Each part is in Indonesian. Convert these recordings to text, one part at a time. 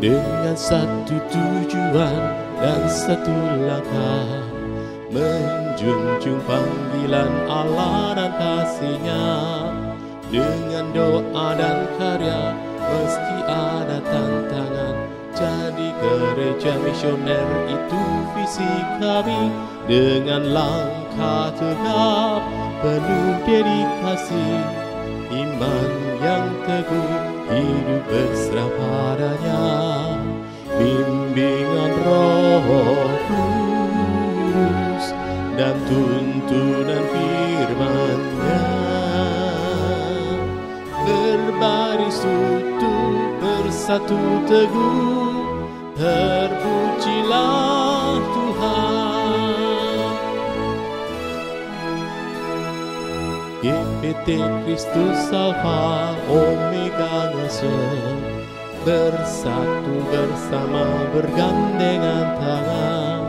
dengan satu tujuan dan satu langkah, menjunjung panggilan Allah dan kasih-Nya. Dengan doa dan karya meski ada tantangan, jadi gereja misioner itu visi kami. Dengan langkah tegap penuh dedikasi, iman yang teguh, hidup berserah padanya. Bimbingan Roh Kudus dan tuntunan firman-Nya, berbaris utuh bersatu teguh, terpujilah Tuhan. GPT Kristus Alfa Omega Ngasem, bersatu bersama bergandengan tangan,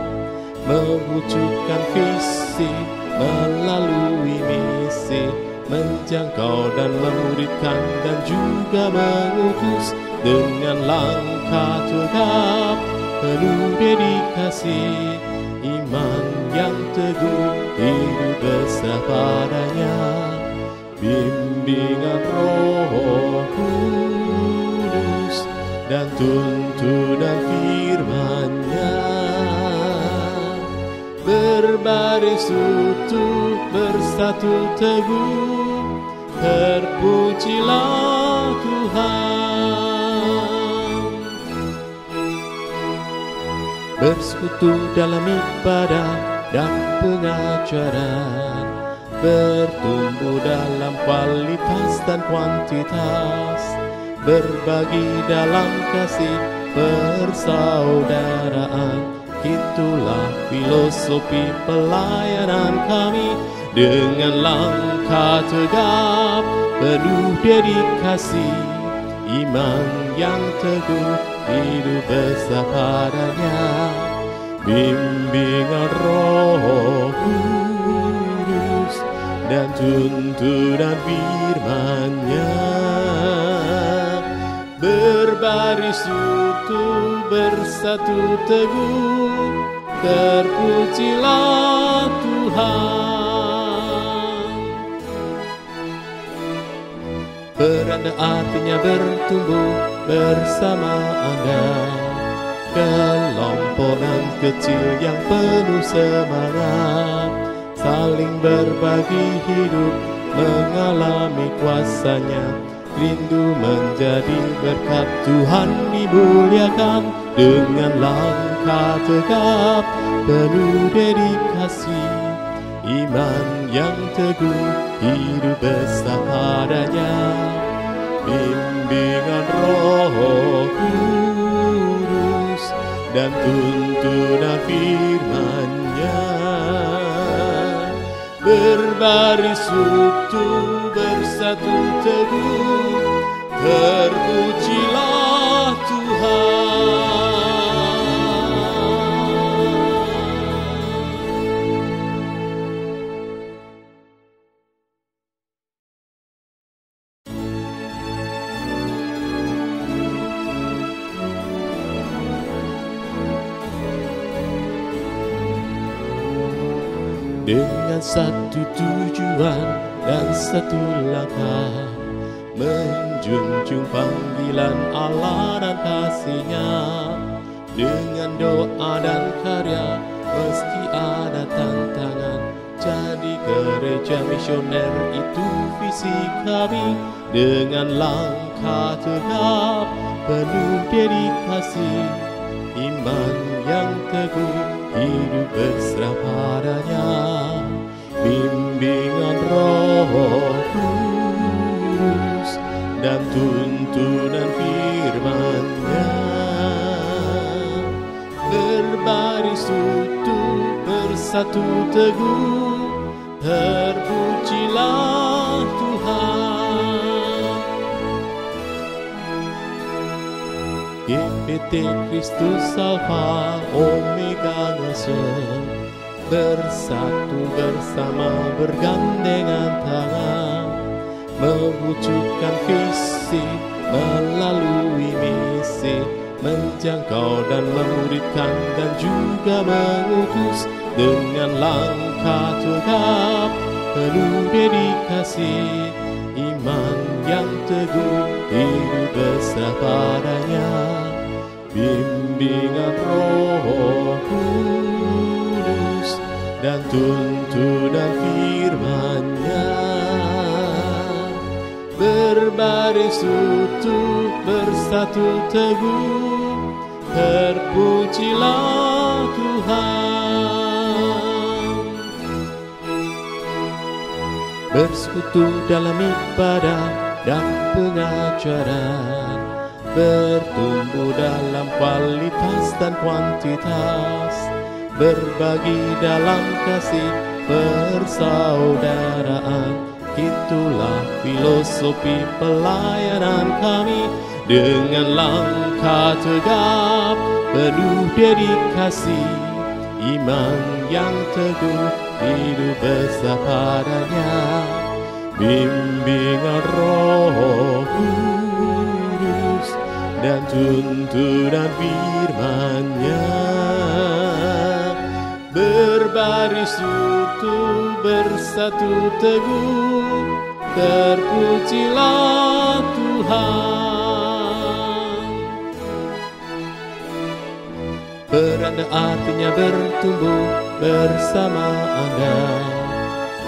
mewujudkan visi melalui misi, menjangkau dan memuridkan dan juga mengutus. Dengan langkah tegap penuh dedikasi, iman yang teguh, hidup berserah padanya. Bimbingan Roh Kudus dan tuntunan firman-Nya, berbaris utuh bersatu teguh, terpujilah Tuhan. Bersekutu dalam ibadah dan pengajaran, bertumbuh dalam kualitas dan kuantitas, berbagi dalam kasih persaudaraan. Itulah filosofi pelayanan kami. Dengan langkah tegap penuh dedikasi, iman yang teguh, hidup besar padanya. Bimbingan Roh Kudus dan tuntunan firman-Nya, berbaris utuh bersatu teguh, terpujilah Tuhan. Beranda artinya bertumbuh bersama Anda, kelompokan kecil yang penuh semangat, saling berbagi hidup, mengalami kuasa-Nya, rindu menjadi berkat Tuhan dimuliakan. Dengan langkah tegap penuh dedikasi, iman yang teguh, hidup besar padanya. Bimbingan Roh Kudus dan tuntunan firman-Nya, berbaris utuh bersatu teguh, terpujilah Tuhan. Dengan satu tujuan dan satu langkah, menjunjung panggilan Allah dan kasih-Nya. Dengan doa dan karya meski ada tantangan, jadi gereja misioner itu visi kami. Dengan langkah tegap penuh dedikasi, iman yang teguh, hidup berserah padanya. Bimbingan Roh Kudus dan tuntunan firman-Nya, berbaris utuh bersatu teguh, terpujilah Tuhan. GPT Kristus Alfa Omega Ngasem, bersatu bersama bergandengan tangan, mewujudkan visi melalui misi, menjangkau dan memuridkan dan juga mengutus dengan langkah tegap penuh dedikasi, iman yang teguh, hidup berserah padanya, bimbingan Roh Kudus dan tuntunan firman-Nya, berbaris utuh bersatu teguh, terpujilah Tuhan. Bersekutu dalam ibadah dan pengajaran, bertumbuh dalam kualitas dan kuantitas, berbagi dalam kasih persaudaraan. Itulah filosofi pelayanan kami, dengan langkah tegap penuh dedikasi, iman yang teguh, hidup besar padanya, bimbingan Roh Kudus dan tuntunan firman-Nya, berbaris utuh bersatu teguh, terpujilah Tuhan. Beranda artinya bertumbuh bersama Anda,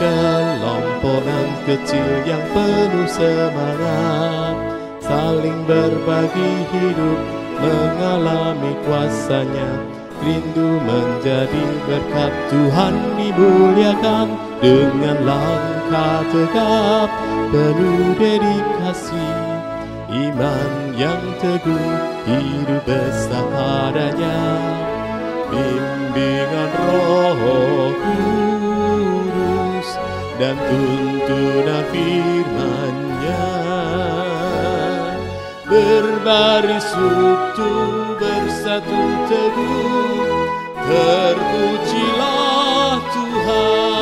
kelompokan kecil yang penuh semangat, saling berbagi hidup, mengalami kuasa-Nya, rindu menjadi berkat Tuhan dimuliakan, dengan langkah tegap penuh dedikasi, iman yang teguh, hidup besar padanya, bimbingan Roh Kudus dan tuntunan firman-Nya, berbaris utuh bersatu teguh, terpujilah Tuhan.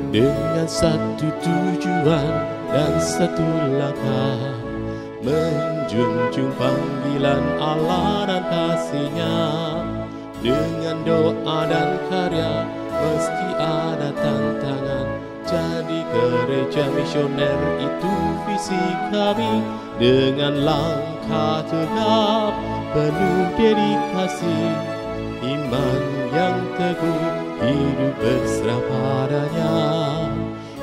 Dengan satu tujuan dan satu langkah, menjunjung panggilan Allah dan kasih-Nya, dengan doa dan karya meski ada tantangan, jadi gereja misioner itu visi kami, dengan langkah tegap penuh dedikasi, iman yang teguh, hidup berserah padanya,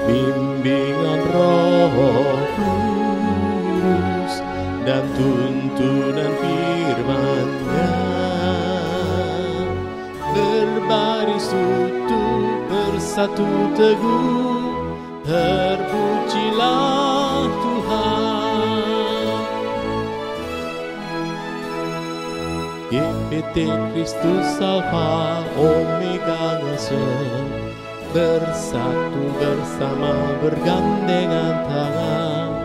bimbingan Roh Kudus dan tuntunan firman-Nya, berbaris utuh bersatu teguh, terpujilah Tuhan. GPT Kristus Alfa Omega ngasih, bersatu bersama bergandengan tangan,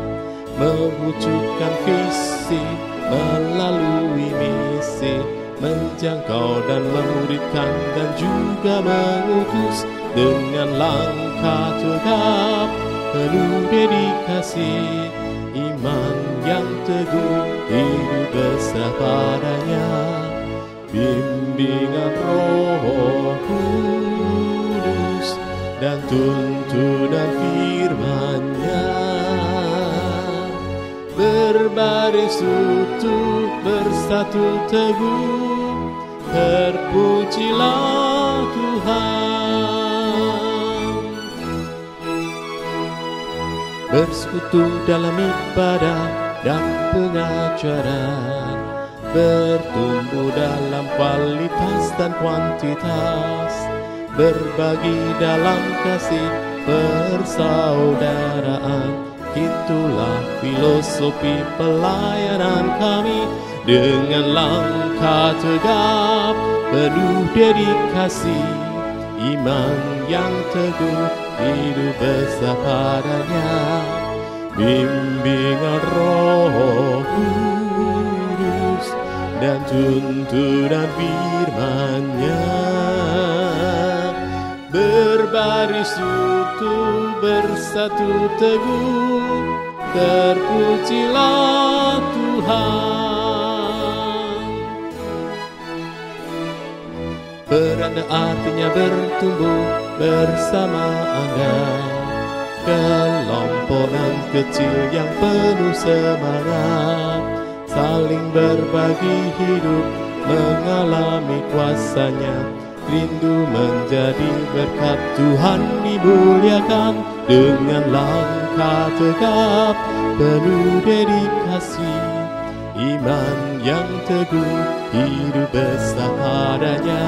mewujudkan visi melalui misi, menjangkau dan memuridkan dan juga mengutus dengan langkah tegap penuh dedikasi, iman yang teguh, hidup berserah padanya, bimbingan Roh Kudus dan tuntunan firman-Nya, berbaris utuh bersatu teguh, terpujilah Tuhan. Bersekutu dalam ibadah dan pengajaran, bertumbuh dalam kualitas dan kuantitas, berbagi dalam kasih persaudaraan. Itulah filosofi pelayanan kami, dengan langkah tegap penuh dedikasi, iman yang teguh, hidup besar padanya, bimbingan Roh Kudus dan tuntunan firman-Nya. Berbaris utuh bersatu teguh, terpujilah Tuhan. Beranda artinya bertumbuh bersama Anda, kelompokan kecil yang penuh semangat, saling berbagi hidup, mengalami kuasa-Nya, rindu menjadi berkat. Tuhan dimuliakan dengan langkah tegap, penuh dedikasi, iman yang teguh, hidup besar padanya.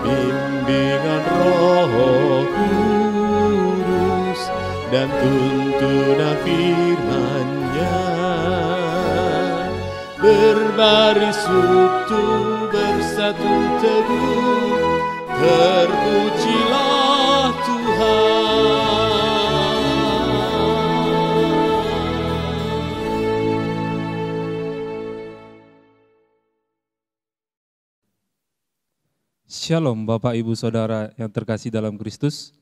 Bimbingan Roh Kudus dan tuntunan firman-Nya. Berbaris utuh bersatu teguh, terpujilah Tuhan. Shalom Bapak Ibu Saudara yang terkasih dalam Kristus.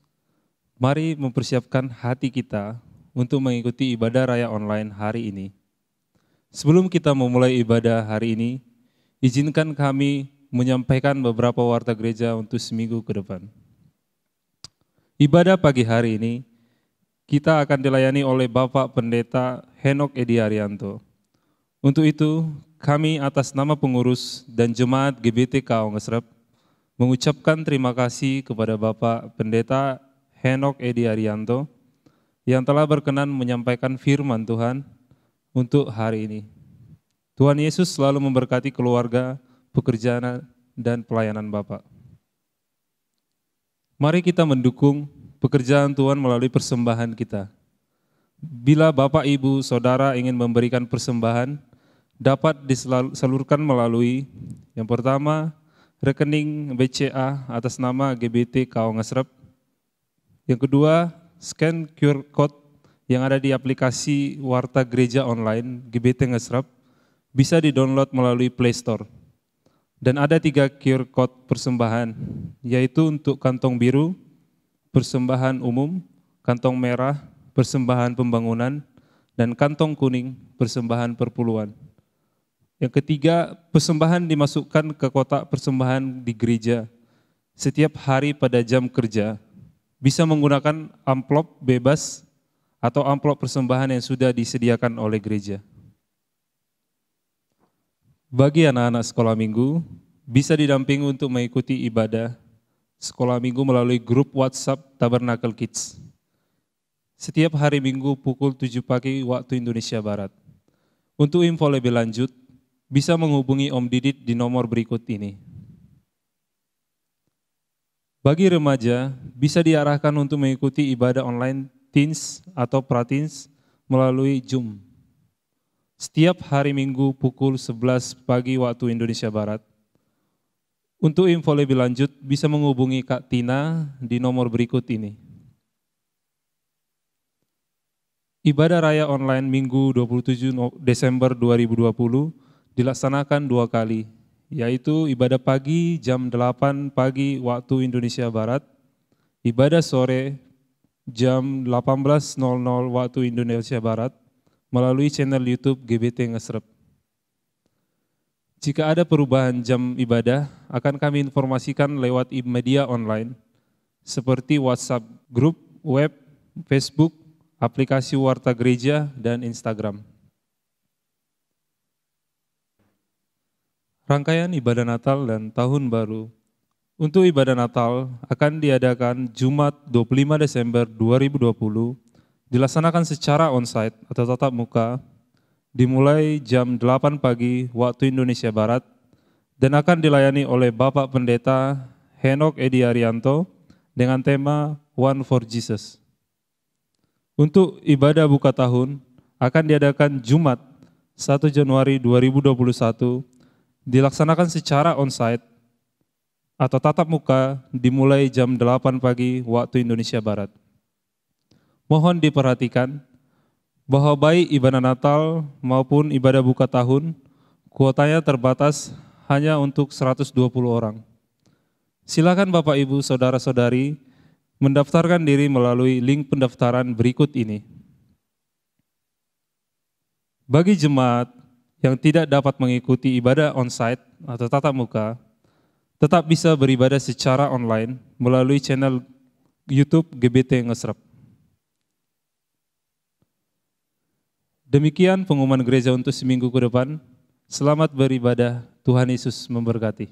Mari mempersiapkan hati kita untuk mengikuti ibadah raya online hari ini. Sebelum kita memulai ibadah hari ini, izinkan kami menyampaikan beberapa warta gereja untuk seminggu ke depan. Ibadah pagi hari ini, kita akan dilayani oleh Bapak Pendeta Henok Edi Arianto. Untuk itu, kami atas nama pengurus dan jemaat GBT KAO Ngesrep, mengucapkan terima kasih kepada Bapak Pendeta Henok Edi Arianto yang telah berkenan menyampaikan firman Tuhan untuk hari ini. Tuhan Yesus selalu memberkati keluarga, pekerjaan, dan pelayanan Bapak. Mari kita mendukung pekerjaan Tuhan melalui persembahan kita. Bila Bapak, Ibu, Saudara ingin memberikan persembahan, dapat disalurkan melalui yang pertama, rekening BCA atas nama GBT KAO Ngesrep. Yang kedua, scan QR Code yang ada di aplikasi Warta Gereja Online GBT Ngesrep, bisa di-download melalui Play Store. Dan ada 3 QR Code persembahan, yaitu untuk kantong biru, persembahan umum, kantong merah, persembahan pembangunan, dan kantong kuning, persembahan perpuluhan. Yang ketiga, persembahan dimasukkan ke kotak persembahan di gereja setiap hari pada jam kerja. Bisa menggunakan amplop bebas atau amplop persembahan yang sudah disediakan oleh gereja. Bagi anak-anak sekolah minggu, bisa didampingi untuk mengikuti ibadah sekolah minggu melalui grup WhatsApp Tabernacle Kids. Setiap hari Minggu pukul 7 pagi waktu Indonesia Barat. Untuk info lebih lanjut, bisa menghubungi Om Didit di nomor berikut ini. Bagi remaja, bisa diarahkan untuk mengikuti ibadah online teens atau prateens melalui Zoom. Setiap hari Minggu pukul 11 pagi waktu Indonesia Barat. Untuk info lebih lanjut, bisa menghubungi Kak Tina di nomor berikut ini. Ibadah raya online Minggu 27 Desember 2020 dilaksanakan 2 kali, yaitu ibadah pagi jam 8 pagi waktu Indonesia Barat, ibadah sore jam 18.00 waktu Indonesia Barat melalui channel YouTube GBT Ngesrep. Jika ada perubahan jam ibadah, akan kami informasikan lewat media online seperti WhatsApp grup, web, Facebook, aplikasi Warta Gereja, dan Instagram. Rangkaian ibadah Natal dan Tahun Baru. Untuk ibadah Natal akan diadakan Jumat 25 Desember 2020, dilaksanakan secara onsite atau tatap muka, dimulai jam 8 pagi waktu Indonesia Barat, dan akan dilayani oleh Bapak Pendeta Henok Edi Arianto dengan tema One for Jesus. Untuk ibadah buka tahun akan diadakan Jumat 1 Januari 2021, dilaksanakan secara onsite atau tatap muka dimulai jam 8 pagi waktu Indonesia Barat. Mohon diperhatikan bahwa baik ibadah Natal maupun ibadah buka tahun, kuotanya terbatas hanya untuk 120 orang. Silakan Bapak, Ibu, Saudara-saudari mendaftarkan diri melalui link pendaftaran berikut ini. Bagi jemaat yang tidak dapat mengikuti ibadah onsite atau tatap muka, tetap bisa beribadah secara online melalui channel YouTube GBT Ngesrep. Demikian pengumuman gereja untuk seminggu ke depan. Selamat beribadah, Tuhan Yesus memberkati.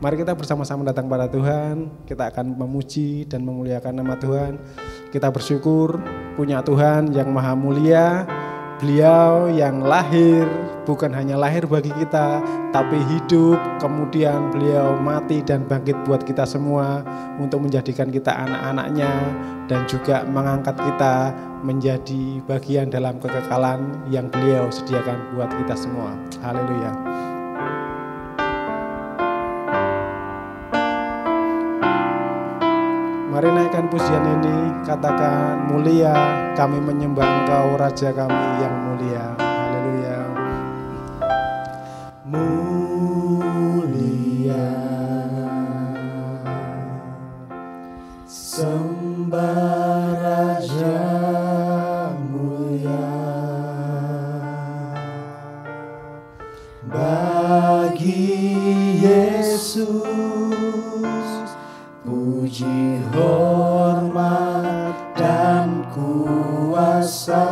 Mari kita bersama-sama datang pada Tuhan, kita akan memuji dan memuliakan nama Tuhan. Kita bersyukur punya Tuhan yang maha mulia, Beliau yang lahir, bukan hanya lahir bagi kita, tapi hidup, kemudian beliau mati dan bangkit buat kita semua, untuk menjadikan kita anak-anaknya, dan juga mengangkat kita menjadi bagian dalam kekekalan yang beliau sediakan buat kita semua. Haleluya. Mari naikkan pujian ini, katakan mulia, kami menyembah Engkau Raja kami yang mulia. Haleluya. Mulia, sembah Raja mulia, bagi Yesus puji, hormat, dan kuasa.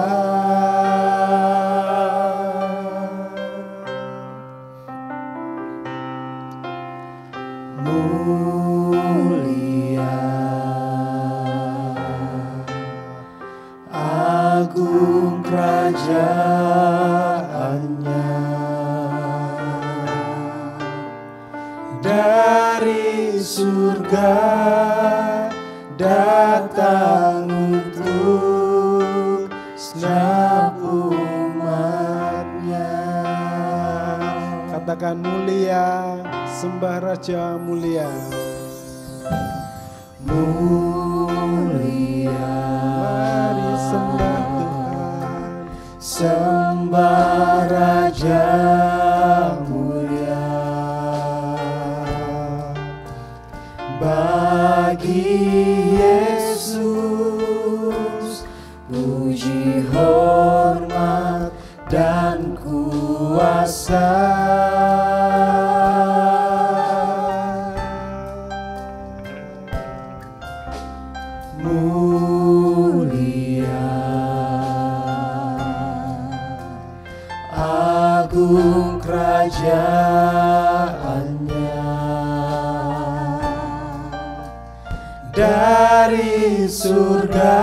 Mulia, agung kerajaannya, dari surga datang untuk segenap umatnya. Katakan mulia, sembah Raja mulia. Mulia, mari sembah Tuhan, sembah Raja mulia, bagi Yesus puji, hormat, dan kuasa. Mulia, agung kerajaannya, dari surga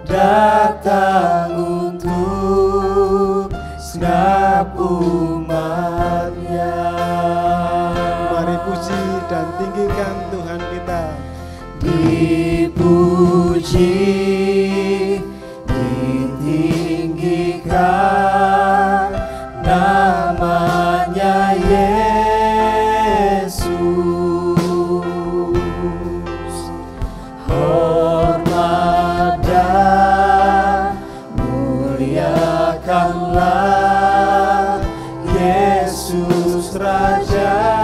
datang untuk segenap umatnya. Mari puji dan tinggikan Tuhan kita. Dipuji, ditinggikan namanya Yesus. Hormat dan muliakanlah Yesus Raja.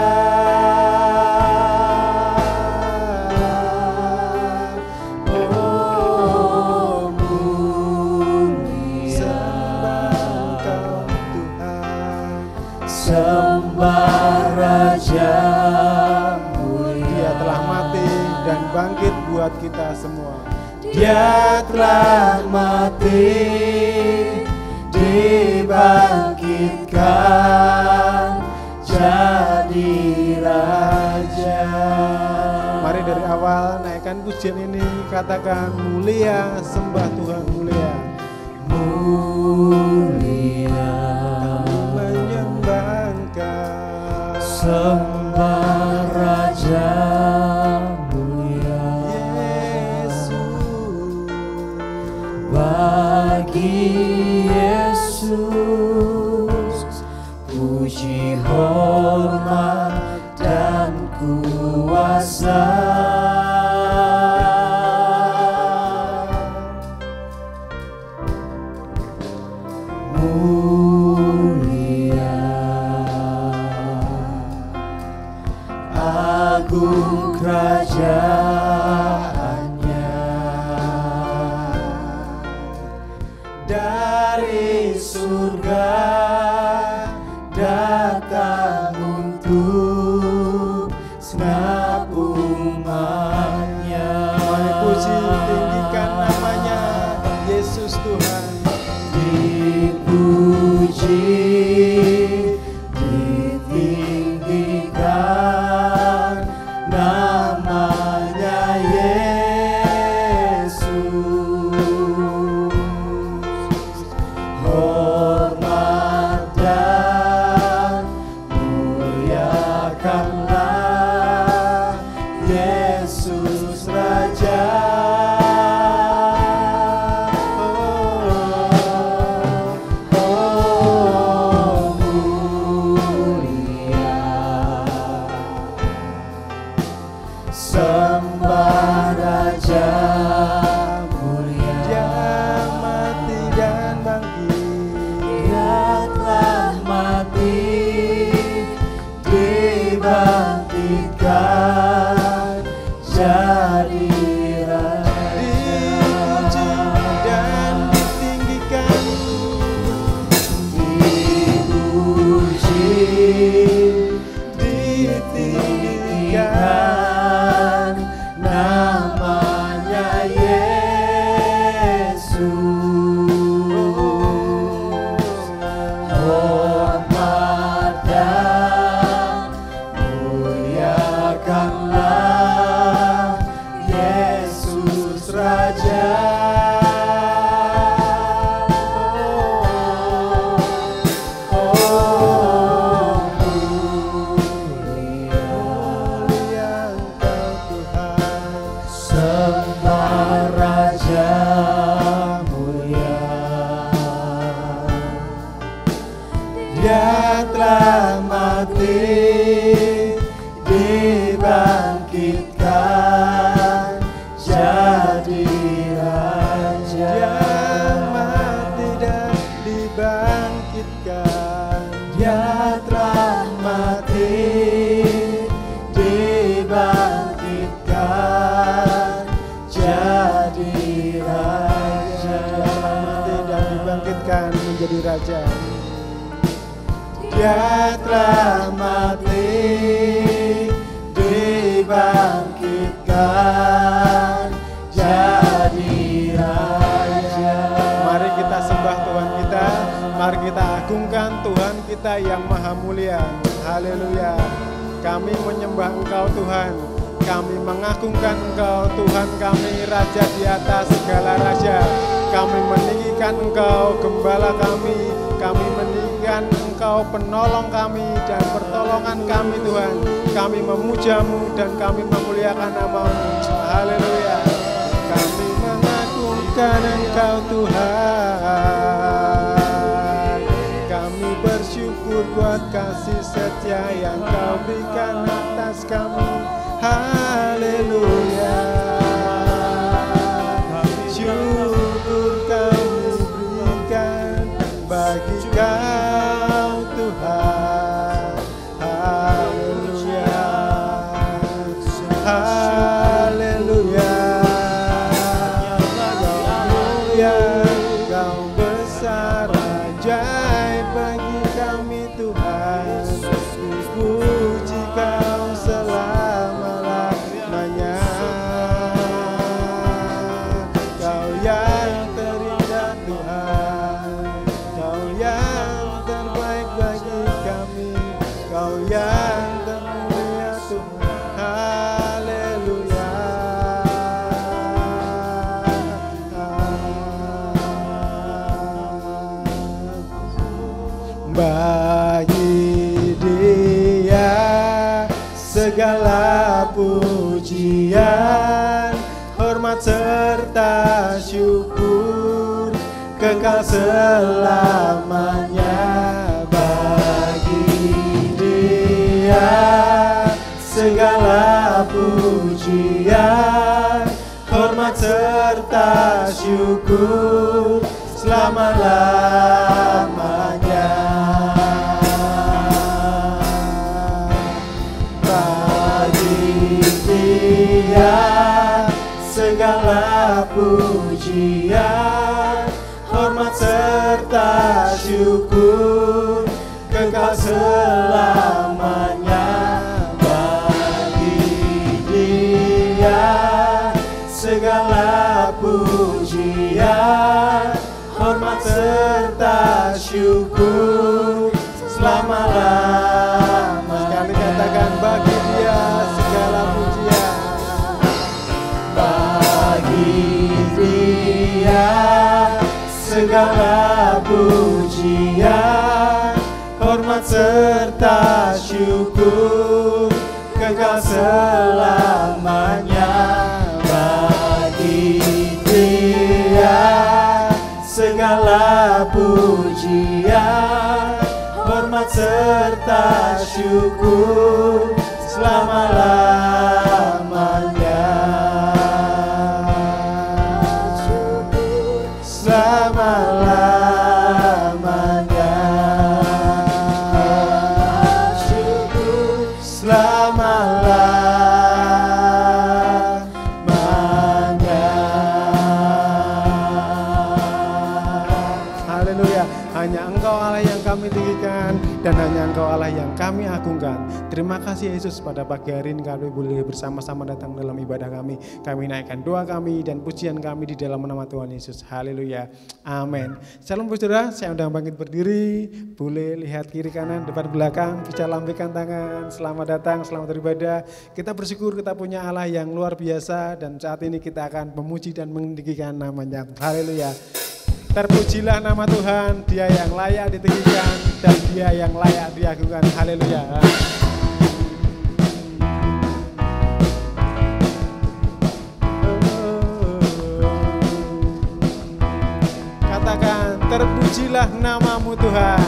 Sembah Raja mulia. Dia telah mati dan bangkit buat kita semua. Dia telah mati, dibangkitkan jadi Raja. Mari dari awal naikkan pujian ini, katakan mulia, sembah Tuhan mulia. Mulia, sembah Raja mulia, Yesus, bagi Yesus puji, hormat, dan kuasa. Dia telah mati, dibangkitkan jadi raja. Dia mati dan dibangkitkan. Dia telah mati, dibangkitkan jadi raja. Mati dan dibangkitkan menjadi raja. Dia telah mati, dibangkitkan jadi raja. Mari kita sembah Tuhan kita, mari kita agungkan Tuhan kita yang maha mulia. Haleluya. Kami menyembah Engkau Tuhan, kami mengagungkan Engkau Tuhan kami, Raja di atas segala raja. Kami meninggikan Engkau Gembala kami meninggikan Engkau penolong kami dan pertolongan kami Tuhan. Kami memuja-Mu dan kami memuliakan nama-Mu. Haleluya. Kami mengagungkan Engkau Tuhan. Kami bersyukur buat kasih setia yang Kau berikan atas kami. Haleluya. Syukur kami berikan bagi Kau Tuhan. Haleluya. Haleluya. Kau besar ajaib bagi kami Tuhan. Puji Kau selama-lamanya. Kau yang terindah Tuhan, Kau yang terbaik bagi kami, Kau yang termulia Tuhan. Haleluya. Bagi Dia segala pujian, hormat serta syukur kekal selamanya. Bagi Dia segala pujian, hormat serta syukur selama-lamanya. Bagi Dia segala pujian, hormat serta syukur kekal selamanya. Bagi Dia segala pujian, hormat serta syukur selama-lamanya. Sekali katakan, bagi Dia segala pujian. Bagi Dia segala pujian, hormat serta syukur kekal selamanya. Bagi Dia segala pujian, hormat serta syukur selama-lamanya. Selama-lamanya. Syukur selama-lamanya. Haleluya. Hanya Engkau Allah yang kami tinggikan dan hanya Engkau Allah yang kami agungkan. Terima kasih Yesus, pada pagi hari ini kami boleh bersama-sama datang dalam ibadah kami. Kami naikkan doa kami dan pujian kami di dalam nama Tuhan Yesus. Haleluya. Amin. Shalom saudara, saya undang bangkit berdiri. Boleh lihat kiri kanan, depan belakang, bisa lambaikan tangan. Selamat datang, selamat beribadah. Kita bersyukur kita punya Allah yang luar biasa dan saat ini kita akan memuji dan meninggikan namanya. Haleluya. Terpujilah nama Tuhan, Dia yang layak ditinggikan dan Dia yang layak diagungkan. Haleluya. Katakan, terpujilah namamu Tuhan.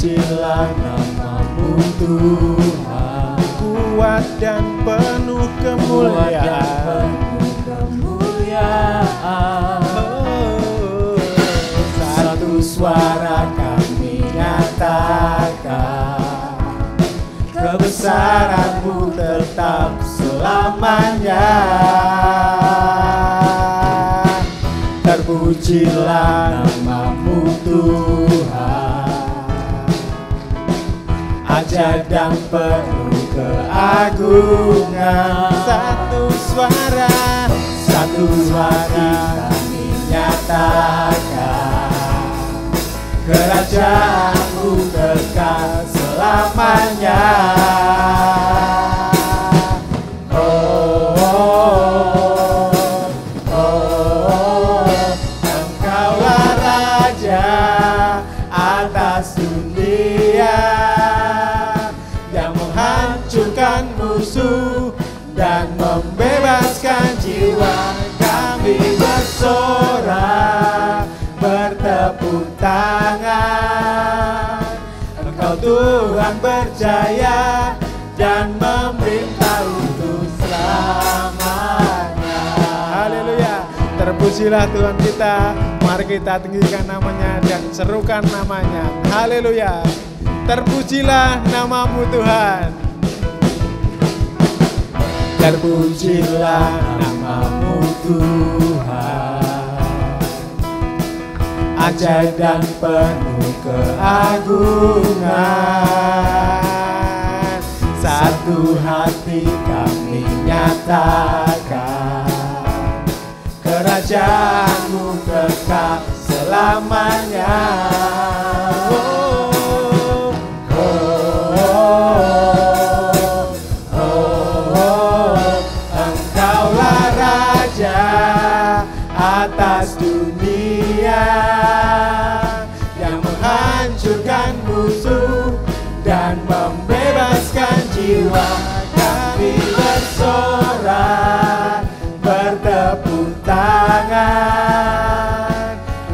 Terpujilah nama-Mu Tuhan, kuat dan penuh kemuliaan. Satu suara kami nyatakan, kebesaran-Mu tetap selamanya. Terpujilah nama-Mu Tuhan, ajaib dan penuh keagungan. Satu suara kami nyatakan, kerajaan-Mu kekal selamanya. Engkaulah Raja atas dunia, yang menghancurkan musuh dan membebaskan jiwa. Kami bersorak, bertepuk tangan. Engkau Tuhan berjaya dan memerintah untuk selamanya. Haleluya. Terpujilah Tuhan kita. Mari kita tinggikan namanya dan serukan namanya. Haleluya. Terpujilah nama-Mu Tuhan. Terpujilah nama-Mu Tuhan, ajaib dan penuh keagungan. Satu hati kami nyatakan, kerajaan-Mu kekal selamanya. Engkaulah Raja atas dunia, yang menghancurkan musuh dan membebaskan jiwa. Kami bersorak, bertepuk tangan.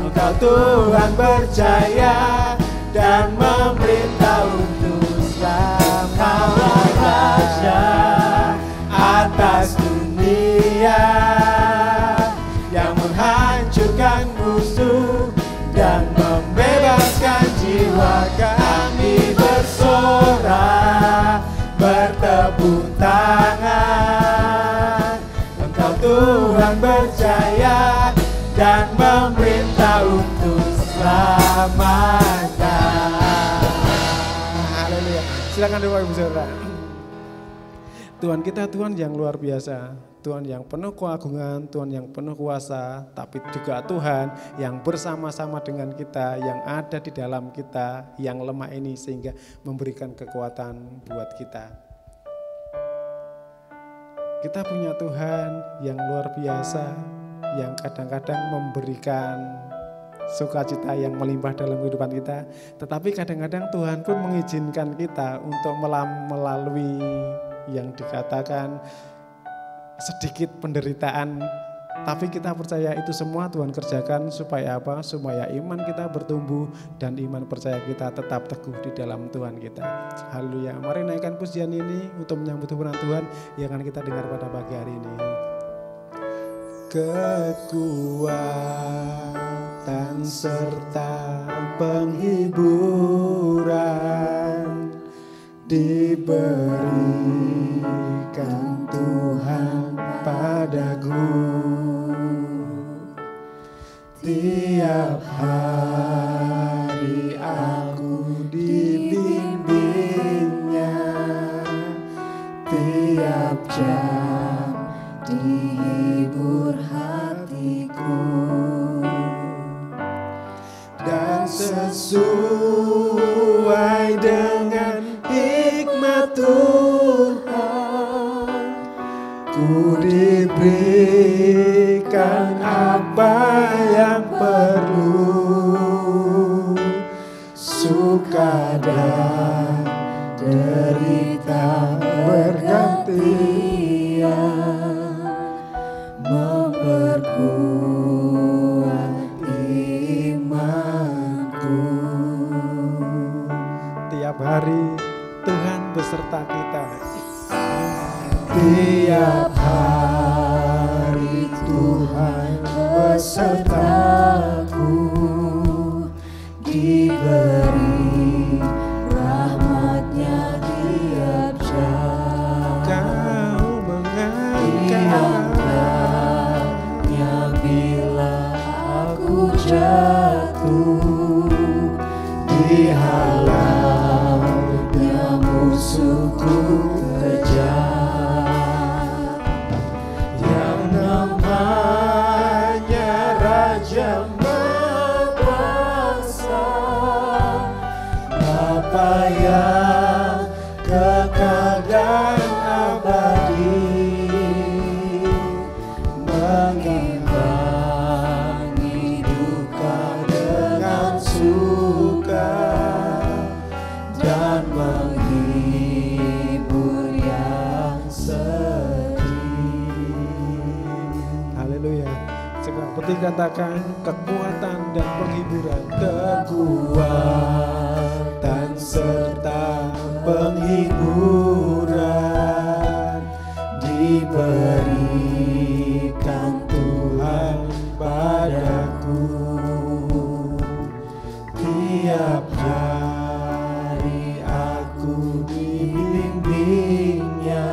Engkau Tuhan berjaya dan memerintah untuk selamanya. Raja atas dunia, yang menghancurkan musuh dan membebaskan jiwa. Kami bersorak, bertepuk tangan. Engkau Tuhan berjaya dan memerintah untuk selamanya. Haleluya. Silakan Bapak Ibu Saudara. Tuhan kita Tuhan yang luar biasa, Tuhan yang penuh keagungan, Tuhan yang penuh kuasa, tapi juga Tuhan yang bersama-sama dengan kita, yang ada di dalam kita, yang lemah ini sehingga memberikan kekuatan buat kita. Kita punya Tuhan yang luar biasa, yang kadang-kadang memberikan sukacita yang melimpah dalam kehidupan kita, tetapi kadang-kadang Tuhan pun mengizinkan kita untuk melalui yang dikatakan sedikit penderitaan, tapi kita percaya itu semua Tuhan kerjakan supaya apa? Supaya iman kita bertumbuh dan iman percaya kita tetap teguh di dalam Tuhan kita. Haleluya. Mari naikkan pujian ini untuk menyambut firman Tuhan yang akan kita dengar pada pagi hari ini. Kekuatan serta penghiburan diberikan Tuhan padaku. Tiap hari aku dibimbingnya, tiap jam dihibur hatiku, dan sesuai dengan hikmat Tuhan, ku diberikan apa yang perlu, suka dan derita bergantian, memperkuat imanku. hari Tuhan beserta kita. Tiap hari Tuhan besertaku, diberi rahmat-Nya tiap jam. Kau mengangkatnya bila aku jatuh, dihalaunya musuhku kejar. Yang namanya Raja Kuasa, Bapa yang kekal dan abadi, mengimbangi duka dengan suka dan menghibur yang sedih. Haleluya. Sekarang putih katakan kekuatan dan penghiburan. Kekuatan serta penghiburan diberikan Tuhan padaku. Tiap hari aku dibimbingnya,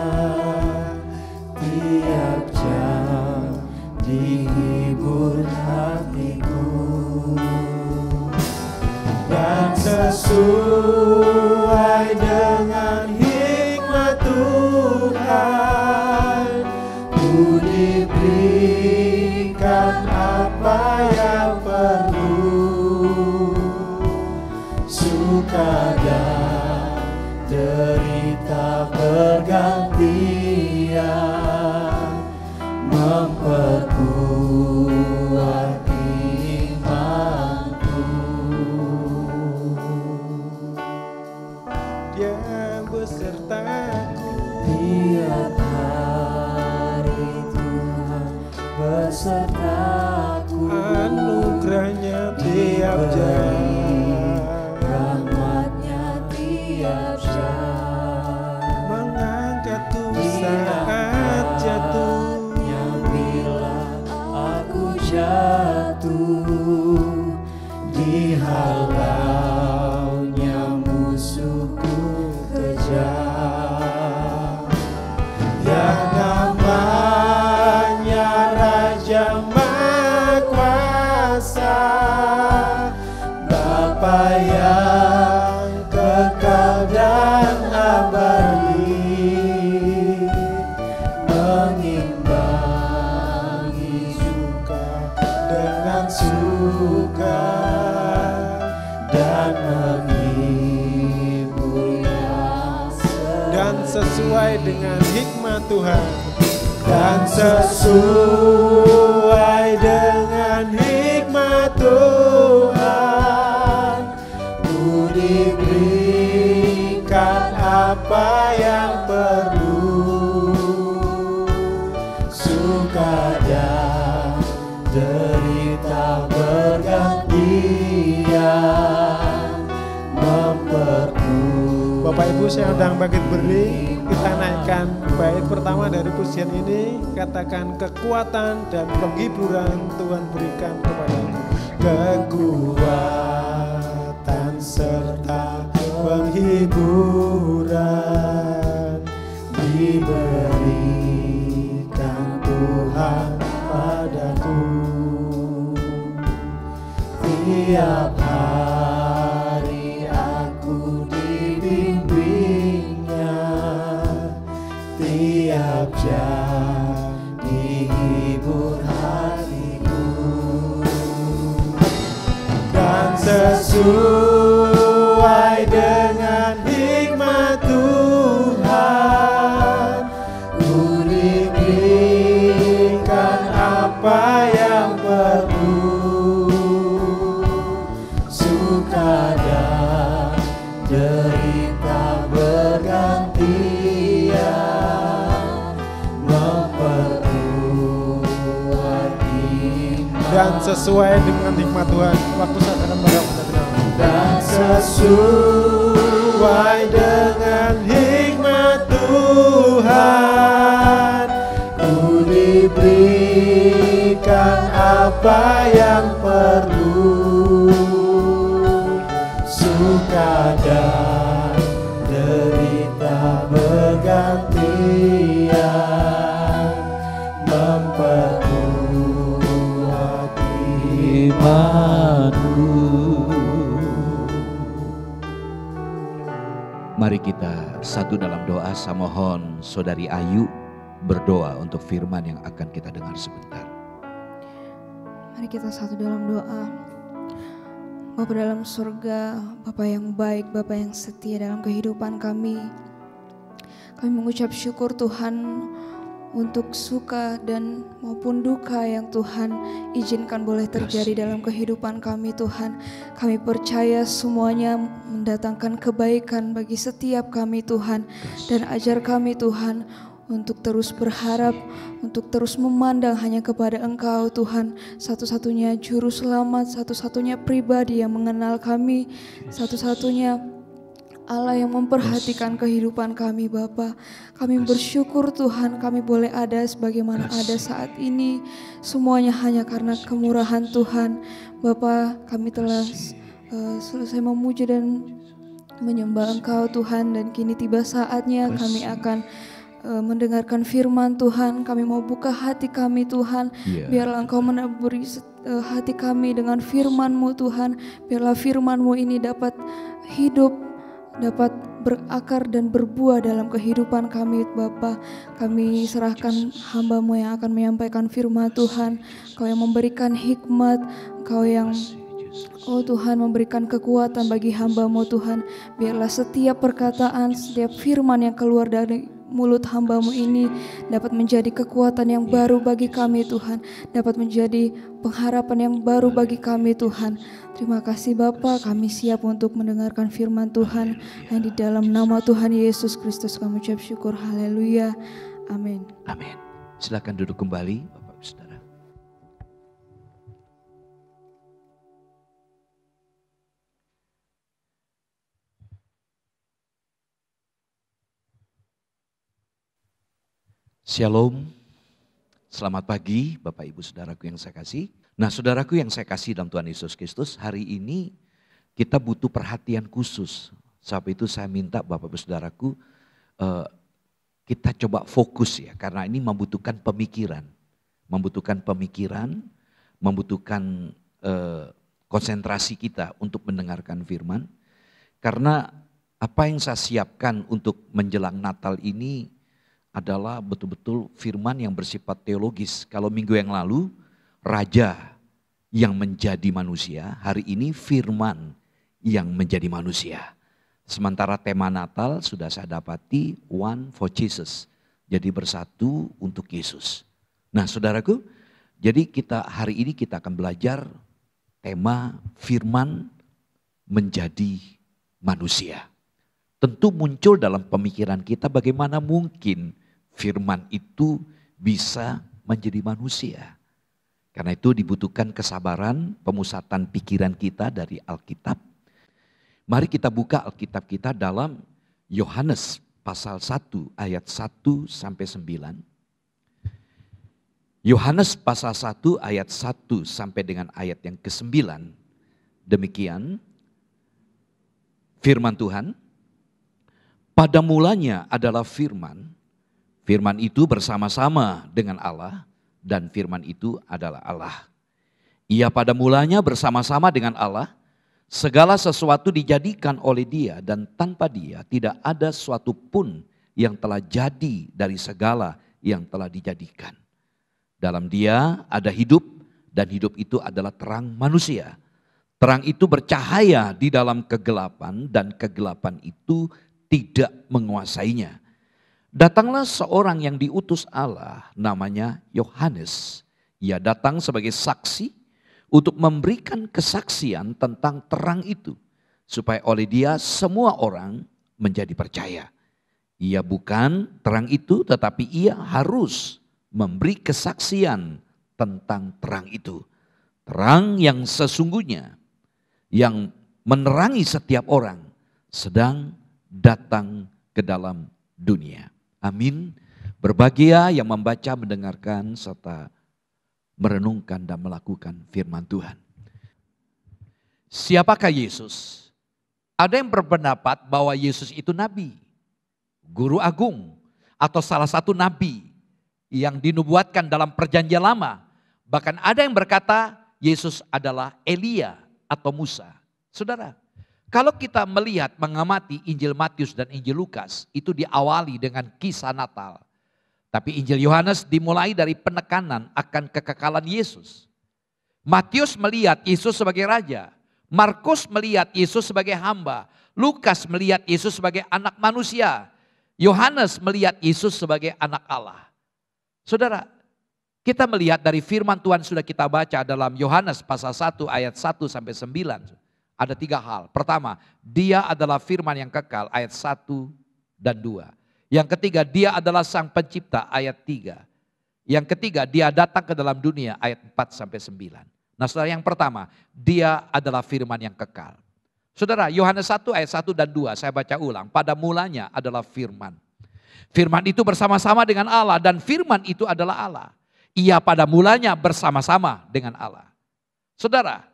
tiap jam dihibur hatiku. Dan sesuai dengan hikmat Tuhan, ku diberikan apa yang perlu. Suka dan derita bergantian, memperkuat imanku. Dia besertaku. Tiap hari Tuhan besertaku, Anugerahnya tiap jam. rahmat-Nya tiap jam. Mengangkatku saat jatuh. Yang bila aku jatuh, dihalaunya musuhku kejar. Yang namanya Raja Kuasa, Bapa yang kekal dan abadi, mengimbangi suka dengan suka dan menghibur yang Dan sesuai dengan hikmat Tuhan. dan sesuai dengan hikmat Tuhan, ku diberikan apa yang perlu. Suka dan derita bergantian, memperkuat. Bapak Ibu, saya undang bangkit berdiri. Kita naikkan bait pertama dari pujian ini. Katakan kekuatan dan penghiburan Tuhan berikan kepadaku. Kekuatan serta penghiburan diberikan Tuhan padaku. Tiap hari aku dibimbingnya, tiap jam dihibur hatiku. Dan sesuai dengan hikmat Tuhan, ku diberikan apa yang perlu. Suka dan derita bergantian, memperkuat iman. Dan sesuai dengan hikmat Tuhan. Waktu saya akan pada Dan sesuai sesuai dengan hikmat Tuhan. Ku diberikan apa yang perlu, suka dan derita bergantian, memperkuat imanku. Mari kita satu dalam doa. Saya mohon Saudari Ayu berdoa untuk firman yang akan kita dengar sebentar. Mari kita satu dalam doa. Bapa dalam surga, Bapa yang baik, Bapa yang setia dalam kehidupan kami. Kami mengucap syukur Tuhan untuk suka dan maupun duka yang Tuhan izinkan boleh terjadi dalam kehidupan kami Tuhan. Kami percaya semuanya mendatangkan kebaikan bagi setiap kami Tuhan. Dan ajar kami Tuhan untuk terus berharap, untuk terus memandang hanya kepada Engkau Tuhan, satu-satunya juru selamat, satu-satunya pribadi yang mengenal kami, satu-satunya Allah yang memperhatikan kehidupan kami Bapa. Kami bersyukur Tuhan kami boleh ada sebagaimana ada saat ini. Semuanya hanya karena kemurahan Tuhan. Bapa, kami telah selesai memuji dan menyembah Engkau Tuhan. Dan kini tiba saatnya kami akan mendengarkan firman Tuhan. Kami mau buka hati kami Tuhan. Biarlah Engkau menaburi hati kami dengan firman-Mu Tuhan. Biarlah firman-Mu ini dapat hidup, dapat berakar dan berbuah dalam kehidupan kami Bapa. Kami serahkan hamba-Mu yang akan menyampaikan firman Tuhan. Kau yang memberikan hikmat, Kau yang Tuhan memberikan kekuatan bagi hamba-Mu Tuhan. Biarlah setiap perkataan, setiap firman yang keluar dari mulut hamba-Mu ini dapat menjadi kekuatan yang baru bagi kami Tuhan, dapat menjadi pengharapan yang baru bagi kami Tuhan. Terima kasih Bapa, kami siap untuk mendengarkan firman Tuhan. Yang di dalam nama Tuhan Yesus Kristus kami ucap syukur, haleluya, amin. Amin. Silakan duduk kembali Bapak Ibu Saudara. Shalom, selamat pagi Bapak Ibu Saudaraku yang saya kasih. Nah saudaraku yang saya kasih dalam Tuhan Yesus Kristus, hari ini kita butuh perhatian khusus. Sebab itu saya minta Bapak Ibu Saudaraku kita coba fokus ya, karena ini membutuhkan pemikiran. Membutuhkan konsentrasi kita untuk mendengarkan firman. Karena apa yang saya siapkan untuk menjelang Natal ini adalah betul-betul firman yang bersifat teologis. Kalau minggu yang lalu, raja yang menjadi manusia, hari ini firman yang menjadi manusia. Sementara tema Natal sudah saya dapati, One for Jesus. Jadi bersatu untuk Yesus. Nah saudaraku, jadi hari ini kita akan belajar tema firman menjadi manusia. Tentu muncul dalam pemikiran kita bagaimana mungkin firman itu bisa menjadi manusia. Karena itu dibutuhkan kesabaran, pemusatan pikiran kita dari Alkitab. Mari kita buka Alkitab kita dalam Yohanes pasal 1 ayat 1 sampai 9. Yohanes pasal 1 ayat 1 sampai dengan ayat yang ke-9. Demikian firman Tuhan. Pada mulanya adalah firman. Firman itu bersama-sama dengan Allah dan firman itu adalah Allah. Ia pada mulanya bersama-sama dengan Allah, segala sesuatu dijadikan oleh Dia dan tanpa Dia tidak ada sesuatu pun yang telah jadi dari segala yang telah dijadikan. Dalam Dia ada hidup dan hidup itu adalah terang manusia. Terang itu bercahaya di dalam kegelapan dan kegelapan itu tidak menguasainya. Datanglah seorang yang diutus Allah, namanya Yohanes. Ia datang sebagai saksi untuk memberikan kesaksian tentang terang itu, supaya oleh dia semua orang menjadi percaya. Ia bukan terang itu, tetapi ia harus memberi kesaksian tentang terang itu. Terang yang sesungguhnya, yang menerangi setiap orang, sedang datang ke dalam dunia. Amin. Berbahagia yang membaca, mendengarkan, serta merenungkan dan melakukan firman Tuhan. Siapakah Yesus? Ada yang berpendapat bahwa Yesus itu nabi, guru agung, atau salah satu nabi yang dinubuatkan dalam perjanjian lama. Bahkan ada yang berkata Yesus adalah Elia atau Musa. Saudara, kalau kita melihat, mengamati Injil Matius dan Injil Lukas, itu diawali dengan kisah Natal. Tapi Injil Yohanes dimulai dari penekanan akan kekekalan Yesus. Matius melihat Yesus sebagai raja. Markus melihat Yesus sebagai hamba. Lukas melihat Yesus sebagai anak manusia. Yohanes melihat Yesus sebagai anak Allah. Saudara, kita melihat dari firman Tuhan sudah kita baca dalam Yohanes pasal 1 ayat 1 sampai 9. Ada 3 hal. Pertama, dia adalah firman yang kekal, ayat 1 dan 2. Yang ketiga, dia adalah sang pencipta, ayat 3. Yang ketiga, dia datang ke dalam dunia, ayat 4 sampai 9. Nah saudara, yang pertama, dia adalah firman yang kekal. Saudara, Yohanes 1 ayat 1 dan 2, saya baca ulang. Pada mulanya adalah firman. Firman itu bersama-sama dengan Allah dan firman itu adalah Allah. Ia pada mulanya bersama-sama dengan Allah. Saudara,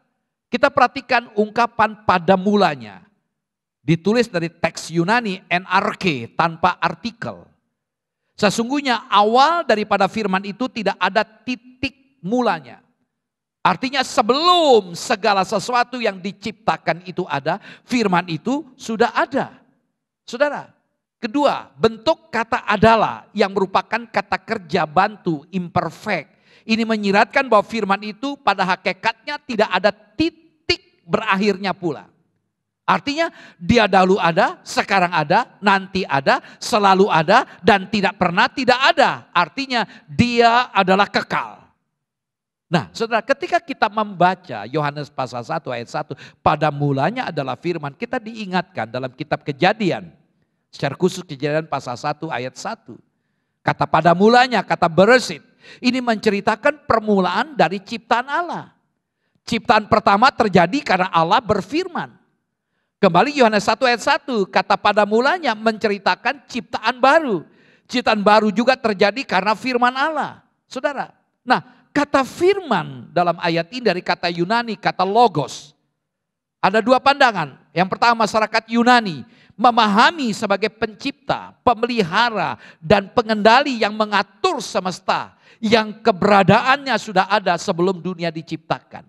kita perhatikan ungkapan pada mulanya. Ditulis dari teks Yunani NRK tanpa artikel. Sesungguhnya awal daripada firman itu tidak ada titik mulanya. Artinya sebelum segala sesuatu yang diciptakan itu ada, firman itu sudah ada. Saudara, kedua, bentuk kata adalah yang merupakan kata kerja bantu, imperfect. Ini menyiratkan bahwa firman itu pada hakikatnya tidak ada titik berakhirnya pula. Artinya dia dahulu ada, sekarang ada, nanti ada, selalu ada, dan tidak pernah tidak ada. Artinya dia adalah kekal. Nah saudara, ketika kita membaca Yohanes pasal 1 ayat 1, pada mulanya adalah firman, kita diingatkan dalam kitab Kejadian. Secara khusus Kejadian pasal 1 ayat 1. Kata pada mulanya, kata Bereshit. Ini menceritakan permulaan dari ciptaan Allah. Ciptaan pertama terjadi karena Allah berfirman. Kembali Yohanes 1 ayat 1, kata pada mulanya menceritakan ciptaan baru. Ciptaan baru juga terjadi karena firman Allah. Saudara, nah kata firman dalam ayat ini dari kata Yunani, kata logos. Ada 2 pandangan. Yang pertama, masyarakat Yunani memahami sebagai pencipta, pemelihara, dan pengendali yang mengatur semesta. Yang keberadaannya sudah ada sebelum dunia diciptakan.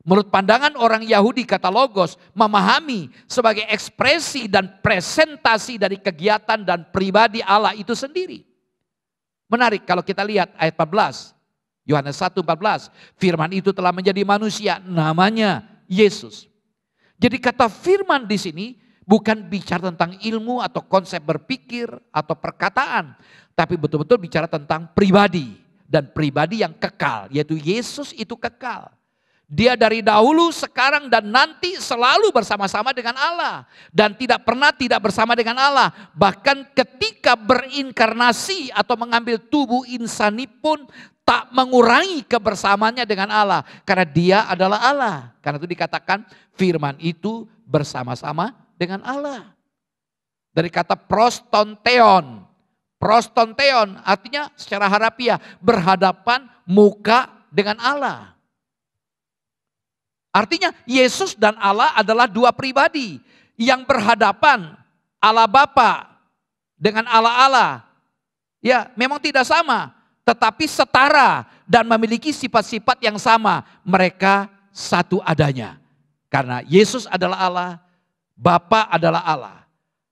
Menurut pandangan orang Yahudi, kata logos memahami sebagai ekspresi dan presentasi dari kegiatan dan pribadi Allah itu sendiri. Menarik kalau kita lihat ayat 14. Yohanes 1:14, firman itu telah menjadi manusia, namanya Yesus. Jadi kata firman di sini bukan bicara tentang ilmu atau konsep berpikir atau perkataan, tapi betul-betul bicara tentang pribadi dan pribadi yang kekal, yaitu Yesus itu kekal. Dia dari dahulu, sekarang, dan nanti selalu bersama-sama dengan Allah. Dan tidak pernah tidak bersama dengan Allah. Bahkan ketika berinkarnasi atau mengambil tubuh insani pun tak mengurangi kebersamaannya dengan Allah. Karena dia adalah Allah. Karena itu dikatakan firman itu bersama-sama dengan Allah. Dari kata prostonteon. Prostonteon artinya secara harafiah berhadapan muka dengan Allah. Artinya Yesus dan Allah adalah 2 pribadi yang berhadapan, Allah Bapa dengan Allah. Ya, memang tidak sama, tetapi setara dan memiliki sifat-sifat yang sama. Mereka satu adanya. Karena Yesus adalah Allah, Bapa adalah Allah.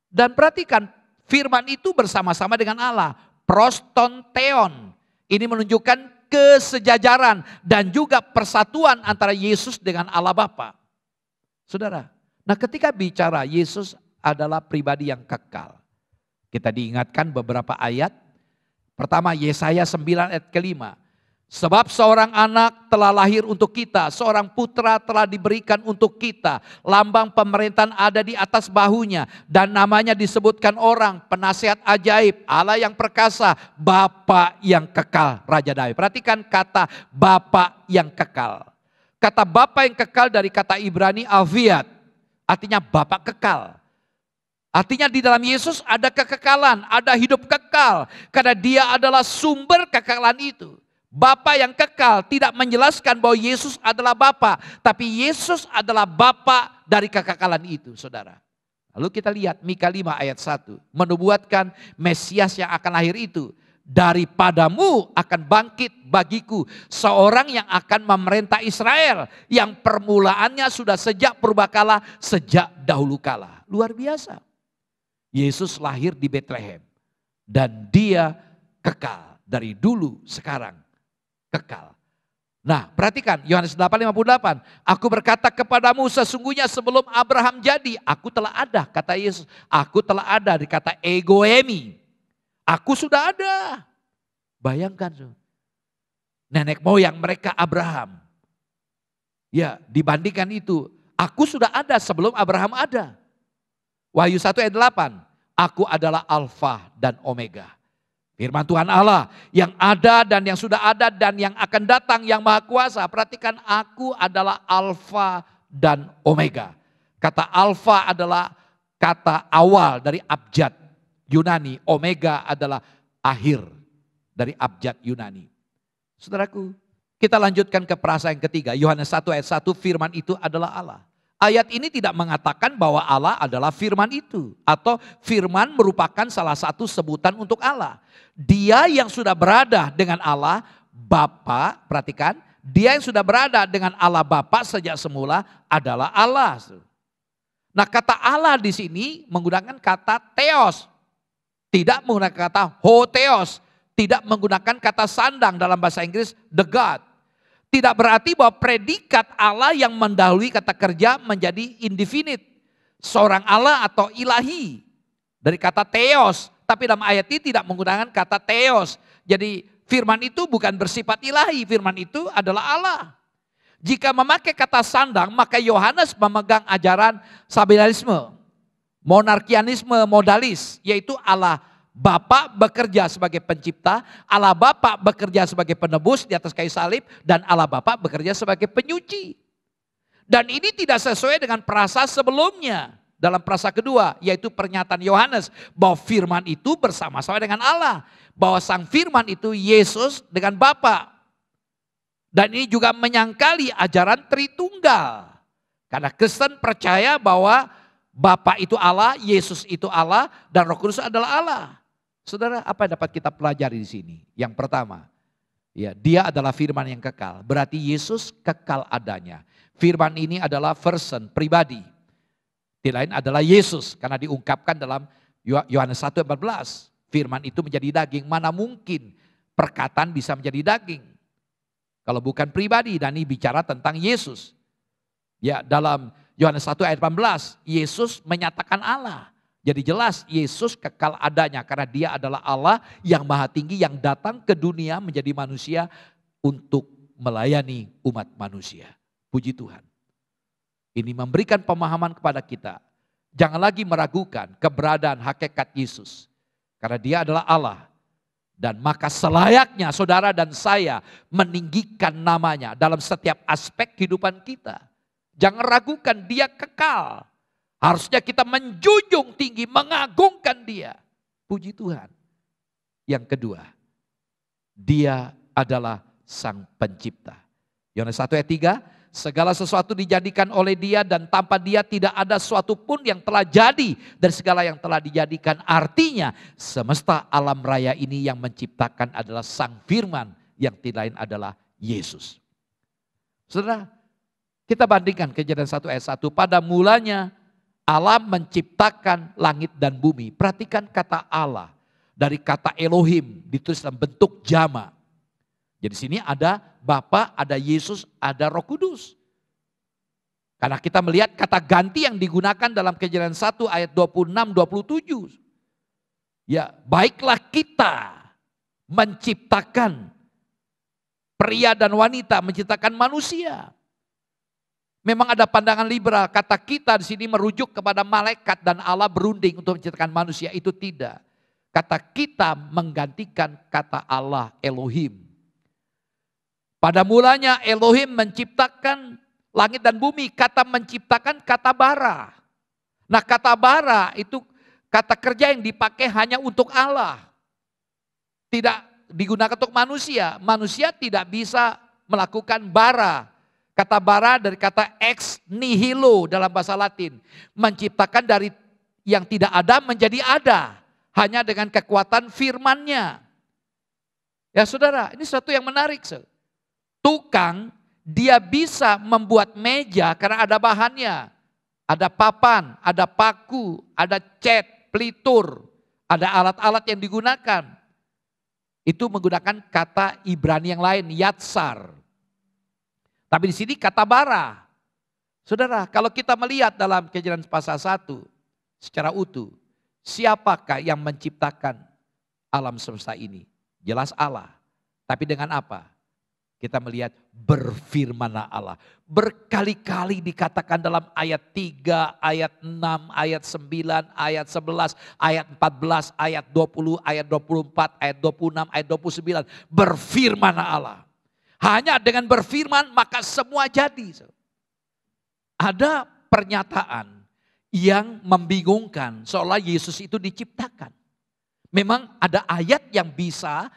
Dan perhatikan, firman itu bersama-sama dengan Allah. Prostonteon. Ini menunjukkan kesejajaran dan juga persatuan antara Yesus dengan Allah Bapa. Saudara, nah ketika bicara Yesus adalah pribadi yang kekal. Kita diingatkan beberapa ayat. Pertama Yesaya 9 ayat ke-5. Sebab seorang anak telah lahir untuk kita, seorang putra telah diberikan untuk kita. Lambang pemerintahan ada di atas bahunya dan namanya disebutkan orang, penasihat ajaib, Allah yang perkasa, Bapa yang kekal, Raja Daud. Perhatikan kata Bapa yang kekal. Kata Bapa yang kekal dari kata Ibrani Aviad, artinya Bapa kekal. Artinya di dalam Yesus ada kekekalan, ada hidup kekal. Karena dia adalah sumber kekekalan itu. Bapa yang kekal tidak menjelaskan bahwa Yesus adalah Bapa. Tapi Yesus adalah Bapa dari kekekalan itu, saudara. Lalu kita lihat Mika 5 ayat 1. Menubuatkan Mesias yang akan lahir itu. Daripadamu akan bangkit bagiku seorang yang akan memerintah Israel. Yang permulaannya sudah sejak purbakala, sejak dahulu kala. Luar biasa. Yesus lahir di Betlehem. Dan dia kekal dari dulu, sekarang kekal. Nah, perhatikan Yohanes 8:58. Aku berkata kepadamu sesungguhnya sebelum Abraham jadi, aku telah ada, kata Yesus. Aku telah ada, dikata egoemi. Aku sudah ada. Bayangkan, nenek moyang mereka Abraham. Ya, dibandingkan itu, aku sudah ada sebelum Abraham ada. Wahyu 1 ayat 8. Aku adalah Alfa dan Omega. Firman Tuhan Allah yang ada dan yang sudah ada dan yang akan datang yang maha kuasa. Perhatikan, aku adalah Alfa dan Omega. Kata Alfa adalah kata awal dari abjad Yunani. Omega adalah akhir dari abjad Yunani. Saudaraku, kita lanjutkan ke frasa yang ketiga. Yohanes 1 ayat 1, firman itu adalah Allah. Ayat ini tidak mengatakan bahwa Allah adalah firman itu. Atau firman merupakan salah satu sebutan untuk Allah. Dia yang sudah berada dengan Allah Bapa, perhatikan. Dia yang sudah berada dengan Allah Bapa sejak semula adalah Allah. Nah, kata Allah di sini menggunakan kata theos. Tidak menggunakan kata hotheos. Tidak menggunakan kata sandang dalam bahasa Inggris the God. Tidak berarti bahwa predikat Allah yang mendahului kata kerja menjadi indefinite. Seorang Allah atau ilahi. Dari kata theos. Tapi dalam ayat ini tidak menggunakan kata theos. Jadi firman itu bukan bersifat ilahi. Firman itu adalah Allah. Jika memakai kata sandang, maka Yohanes memegang ajaran sabialisme. Monarkianisme modalis. Yaitu Allah Bapa bekerja sebagai pencipta, Allah Bapa bekerja sebagai penebus di atas kayu salib, dan Allah Bapa bekerja sebagai penyuci. Dan ini tidak sesuai dengan frasa sebelumnya. Dalam frasa kedua, yaitu pernyataan Yohanes bahwa firman itu bersama-sama dengan Allah. Bahwa sang firman itu Yesus dengan Bapa. Dan ini juga menyangkali ajaran Tritunggal. Karena Kristen percaya bahwa Bapa itu Allah, Yesus itu Allah, dan Roh Kudus adalah Allah. Saudara, apa yang dapat kita pelajari di sini? Yang pertama, ya, dia adalah firman yang kekal. Berarti Yesus kekal adanya. Firman ini adalah person, pribadi. Tidak lain adalah Yesus, karena diungkapkan dalam Yohanes 1:14. Firman itu menjadi daging. Mana mungkin perkataan bisa menjadi daging? Kalau bukan pribadi, dan ini bicara tentang Yesus. Ya, dalam Yohanes 1 ayat 18, Yesus menyatakan Allah. Jadi jelas Yesus kekal adanya karena dia adalah Allah yang maha tinggi yang datang ke dunia menjadi manusia untuk melayani umat manusia. Puji Tuhan. Ini memberikan pemahaman kepada kita. Jangan lagi meragukan keberadaan hakikat Yesus. Karena dia adalah Allah. Dan maka selayaknya saudara dan saya meninggikan namanya dalam setiap aspek kehidupan kita. Jangan ragukan, dia kekal. Harusnya kita menjunjung tinggi, mengagungkan dia. Puji Tuhan. Yang kedua, dia adalah sang pencipta. Yohanes 1 ayat 3, segala sesuatu dijadikan oleh dia dan tanpa dia tidak ada sesuatu pun yang telah jadi dari segala yang telah dijadikan. Artinya semesta alam raya ini yang menciptakan adalah sang firman yang tidak lain adalah Yesus. Saudara, kita bandingkan Kejadian 1 ayat 1. Pada mulanya Allah menciptakan langit dan bumi. Perhatikan kata Allah. Dari kata Elohim ditulis dalam bentuk jama. Jadi sini ada Bapa, ada Yesus, ada Roh Kudus. Karena kita melihat kata ganti yang digunakan dalam Kejadian 1 ayat 26-27. Ya, baiklah kita menciptakan pria dan wanita, menciptakan manusia. Memang ada pandangan liberal, kata kita di sini merujuk kepada malaikat dan Allah berunding untuk menciptakan manusia. Itu tidak. Kata kita menggantikan kata Allah Elohim. Pada mulanya Elohim menciptakan langit dan bumi. Kata menciptakan kata bara. Nah, kata bara itu Kata kerja yang dipakai hanya untuk Allah. Tidak digunakan untuk manusia. Manusia tidak bisa melakukan bara. Kata bara dari kata ex nihilo dalam bahasa Latin. Menciptakan dari yang tidak ada menjadi ada. Hanya dengan kekuatan firman-Nya. Ya saudara, ini sesuatu yang menarik. Tukang, dia bisa membuat meja karena ada bahannya. Ada papan, ada paku, ada cat, pelitur. Ada alat-alat yang digunakan. Itu menggunakan kata Ibrani yang lain, yatsar. Tapi di sini kata bara. Saudara, kalau kita melihat dalam Kejadian pasal 1 secara utuh, siapakah yang menciptakan alam semesta ini? Jelas Allah. Tapi dengan apa? Kita melihat berfirmanlah Allah. Berkali-kali dikatakan dalam ayat 3, ayat 6, ayat 9, ayat 11, ayat 14, ayat 20, ayat 24, ayat 26, ayat 29. Berfirmanlah Allah. Hanya dengan berfirman maka semua jadi. Ada pernyataan yang membingungkan seolah Yesus itu diciptakan. Memang ada ayat yang bisa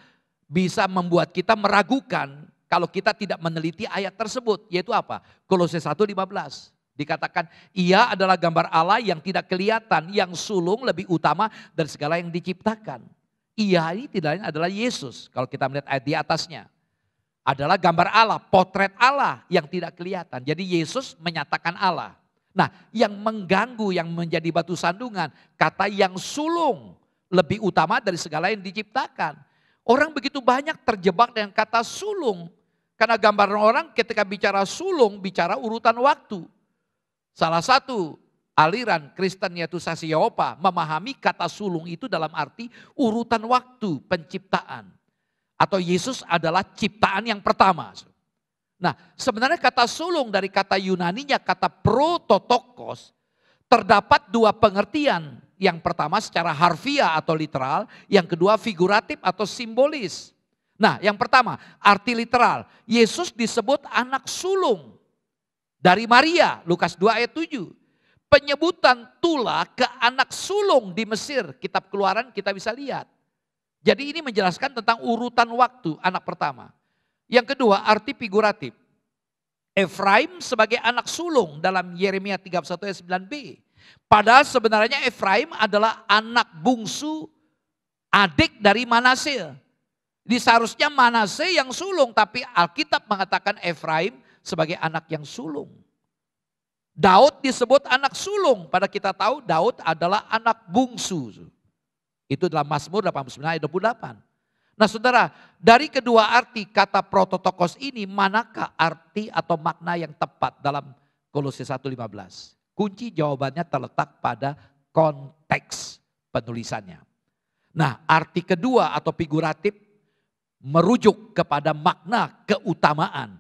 membuat kita meragukan kalau kita tidak meneliti ayat tersebut. Yaitu apa? Kolose 1:15. Dikatakan ia adalah gambar Allah yang tidak kelihatan, yang sulung lebih utama dari segala yang diciptakan. Ia ini tidak lain adalah Yesus. Kalau kita melihat ayat di atasnya. Adalah gambar Allah, potret Allah yang tidak kelihatan. Jadi Yesus menyatakan Allah. Nah, yang mengganggu, yang menjadi batu sandungan, kata yang sulung lebih utama dari segala yang diciptakan. Orang begitu banyak terjebak dengan kata sulung. Karena gambaran orang ketika bicara sulung, bicara urutan waktu. Salah satu aliran Kristen yaitu Sasiopa memahami kata sulung itu dalam arti urutan waktu penciptaan. Atau Yesus adalah ciptaan yang pertama. Nah, sebenarnya kata sulung dari kata Yunaninya, kata prototokos, terdapat dua pengertian. Yang pertama secara harfiah atau literal, yang kedua figuratif atau simbolis. Nah, yang pertama arti literal, Yesus disebut anak sulung dari Maria, Lukas 2 ayat 7. Penyebutan Tula ke anak sulung di Mesir, kitab Keluaran kita bisa lihat. Jadi ini menjelaskan tentang urutan waktu anak pertama. Yang kedua arti figuratif. Efraim sebagai anak sulung dalam Yeremia 31 ayat 9b. Padahal sebenarnya Efraim adalah anak bungsu adik dari Manase. Seharusnya Manase yang sulung, tapi Alkitab mengatakan Efraim sebagai anak yang sulung. Daud disebut anak sulung, padahal kita tahu Daud adalah anak bungsu. Itu dalam Mazmur 89 ayat 28. Nah saudara, dari kedua arti kata prototokos ini, manakah arti atau makna yang tepat dalam Kolose 1:15? Kunci jawabannya terletak pada konteks penulisannya. Nah, arti kedua atau figuratif merujuk kepada makna keutamaan.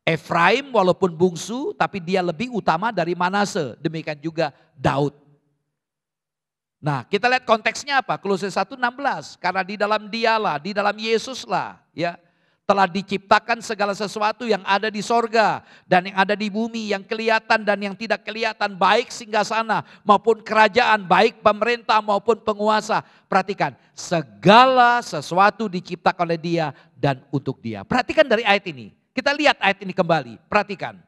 Efraim walaupun bungsu tapi dia lebih utama dari Manase. Demikian juga Daud. Nah, kita lihat konteksnya apa? Kolose 1:16. Karena di dalam Dialah, di dalam Yesuslah, ya, telah diciptakan segala sesuatu yang ada di sorga dan yang ada di bumi, yang kelihatan dan yang tidak kelihatan, baik singgasana maupun kerajaan, baik pemerintah maupun penguasa. Perhatikan, segala sesuatu diciptakan oleh Dia dan untuk Dia. Perhatikan dari ayat ini. Kita lihat ayat ini kembali. Perhatikan.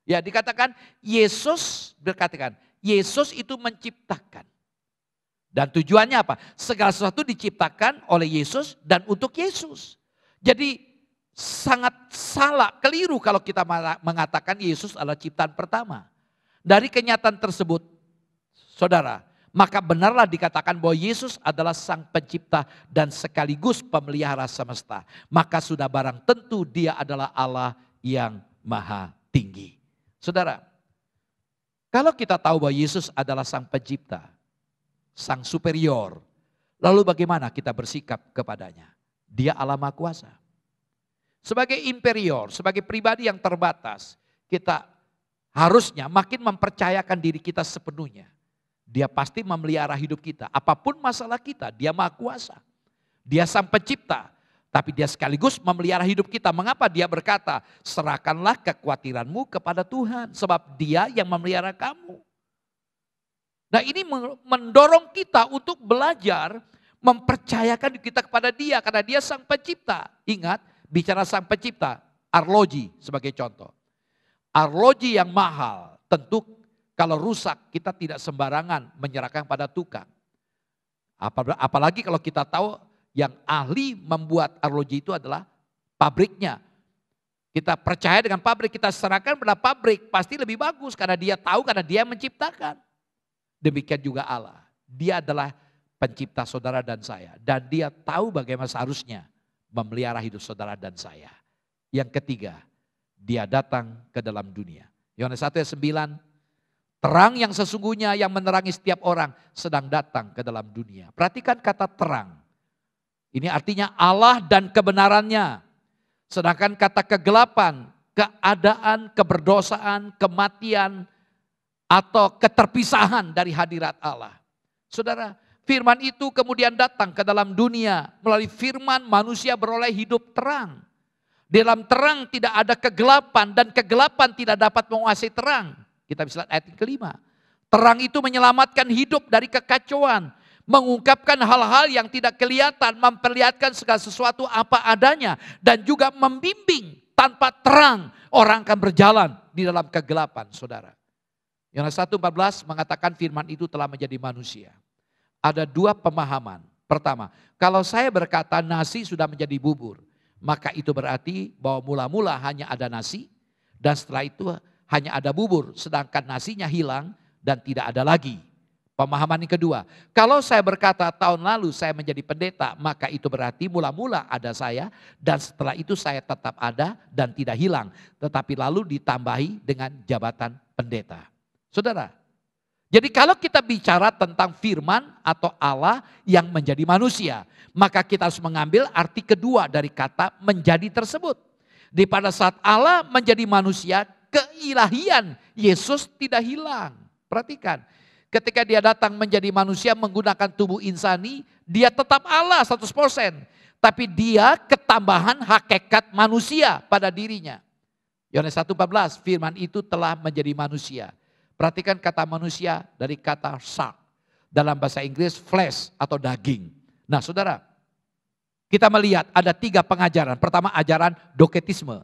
Ya, dikatakan Yesus, berkatakan Yesus itu menciptakan. Dan tujuannya apa? Segala sesuatu diciptakan oleh Yesus dan untuk Yesus. Jadi sangat salah, keliru kalau kita mengatakan Yesus adalah ciptaan pertama. Dari kenyataan tersebut, saudara, maka benarlah dikatakan bahwa Yesus adalah sang pencipta dan sekaligus pemelihara semesta. Maka sudah barang tentu Dia adalah Allah yang maha tinggi. Saudara, kalau kita tahu bahwa Yesus adalah sang pencipta, sang superior, lalu bagaimana kita bersikap kepadanya? Dia Allah Maha Kuasa. Sebagai inferior, sebagai pribadi yang terbatas, kita harusnya makin mempercayakan diri kita sepenuhnya. Dia pasti memelihara hidup kita. Apapun masalah kita, Dia Maha Kuasa. Dia sang pencipta, tapi Dia sekaligus memelihara hidup kita. Mengapa Dia berkata, serahkanlah kekhawatiranmu kepada Tuhan, sebab Dia yang memelihara kamu. Nah ini mendorong kita untuk belajar mempercayakan kita kepada Dia karena Dia sang pencipta. Ingat, bicara sang pencipta, arloji sebagai contoh. Arloji yang mahal, tentu kalau rusak kita tidak sembarangan menyerahkan pada tukang. Apalagi kalau kita tahu yang ahli membuat arloji itu adalah pabriknya. Kita percaya dengan pabrik, kita serahkan pada pabrik, pasti lebih bagus karena Dia tahu, karena Dia menciptakan. Demikian juga Allah. Dia adalah pencipta saudara dan saya. Dan Dia tahu bagaimana seharusnya memelihara hidup saudara dan saya. Yang ketiga, Dia datang ke dalam dunia. Yohanes 1 ayat 9, terang yang sesungguhnya yang menerangi setiap orang sedang datang ke dalam dunia. Perhatikan kata terang. Ini artinya Allah dan kebenarannya. Sedangkan kata kegelapan, keadaan, keberdosaan, kematian, atau keterpisahan dari hadirat Allah. Saudara, firman itu kemudian datang ke dalam dunia. Melalui firman manusia beroleh hidup terang. Di dalam terang tidak ada kegelapan dan kegelapan tidak dapat menguasai terang. Kita bisa lihat ayat yang kelima. Terang itu menyelamatkan hidup dari kekacauan. Mengungkapkan hal-hal yang tidak kelihatan. Memperlihatkan segala sesuatu apa adanya. Dan juga membimbing. Tanpa terang orang akan berjalan di dalam kegelapan, saudara. Yohanes 1:14 mengatakan firman itu telah menjadi manusia. Ada dua pemahaman. Pertama, kalau saya berkata nasi sudah menjadi bubur, maka itu berarti bahwa mula-mula hanya ada nasi dan setelah itu hanya ada bubur, sedangkan nasinya hilang dan tidak ada lagi. Pemahaman yang kedua, kalau saya berkata tahun lalu saya menjadi pendeta, maka itu berarti mula-mula ada saya dan setelah itu saya tetap ada dan tidak hilang, tetapi lalu ditambahi dengan jabatan pendeta. Saudara, jadi kalau kita bicara tentang firman atau Allah yang menjadi manusia, maka kita harus mengambil arti kedua dari kata menjadi tersebut. Di pada saat Allah menjadi manusia, keilahian Yesus tidak hilang. Perhatikan, ketika Dia datang menjadi manusia menggunakan tubuh insani, Dia tetap Allah 100%. Tapi Dia ketambahan hakikat manusia pada dirinya. Yohanes 1:14, firman itu telah menjadi manusia. Perhatikan kata manusia dari kata sark. Dalam bahasa Inggris flesh atau daging. Nah saudara, kita melihat ada 3 pengajaran. Pertama ajaran doketisme.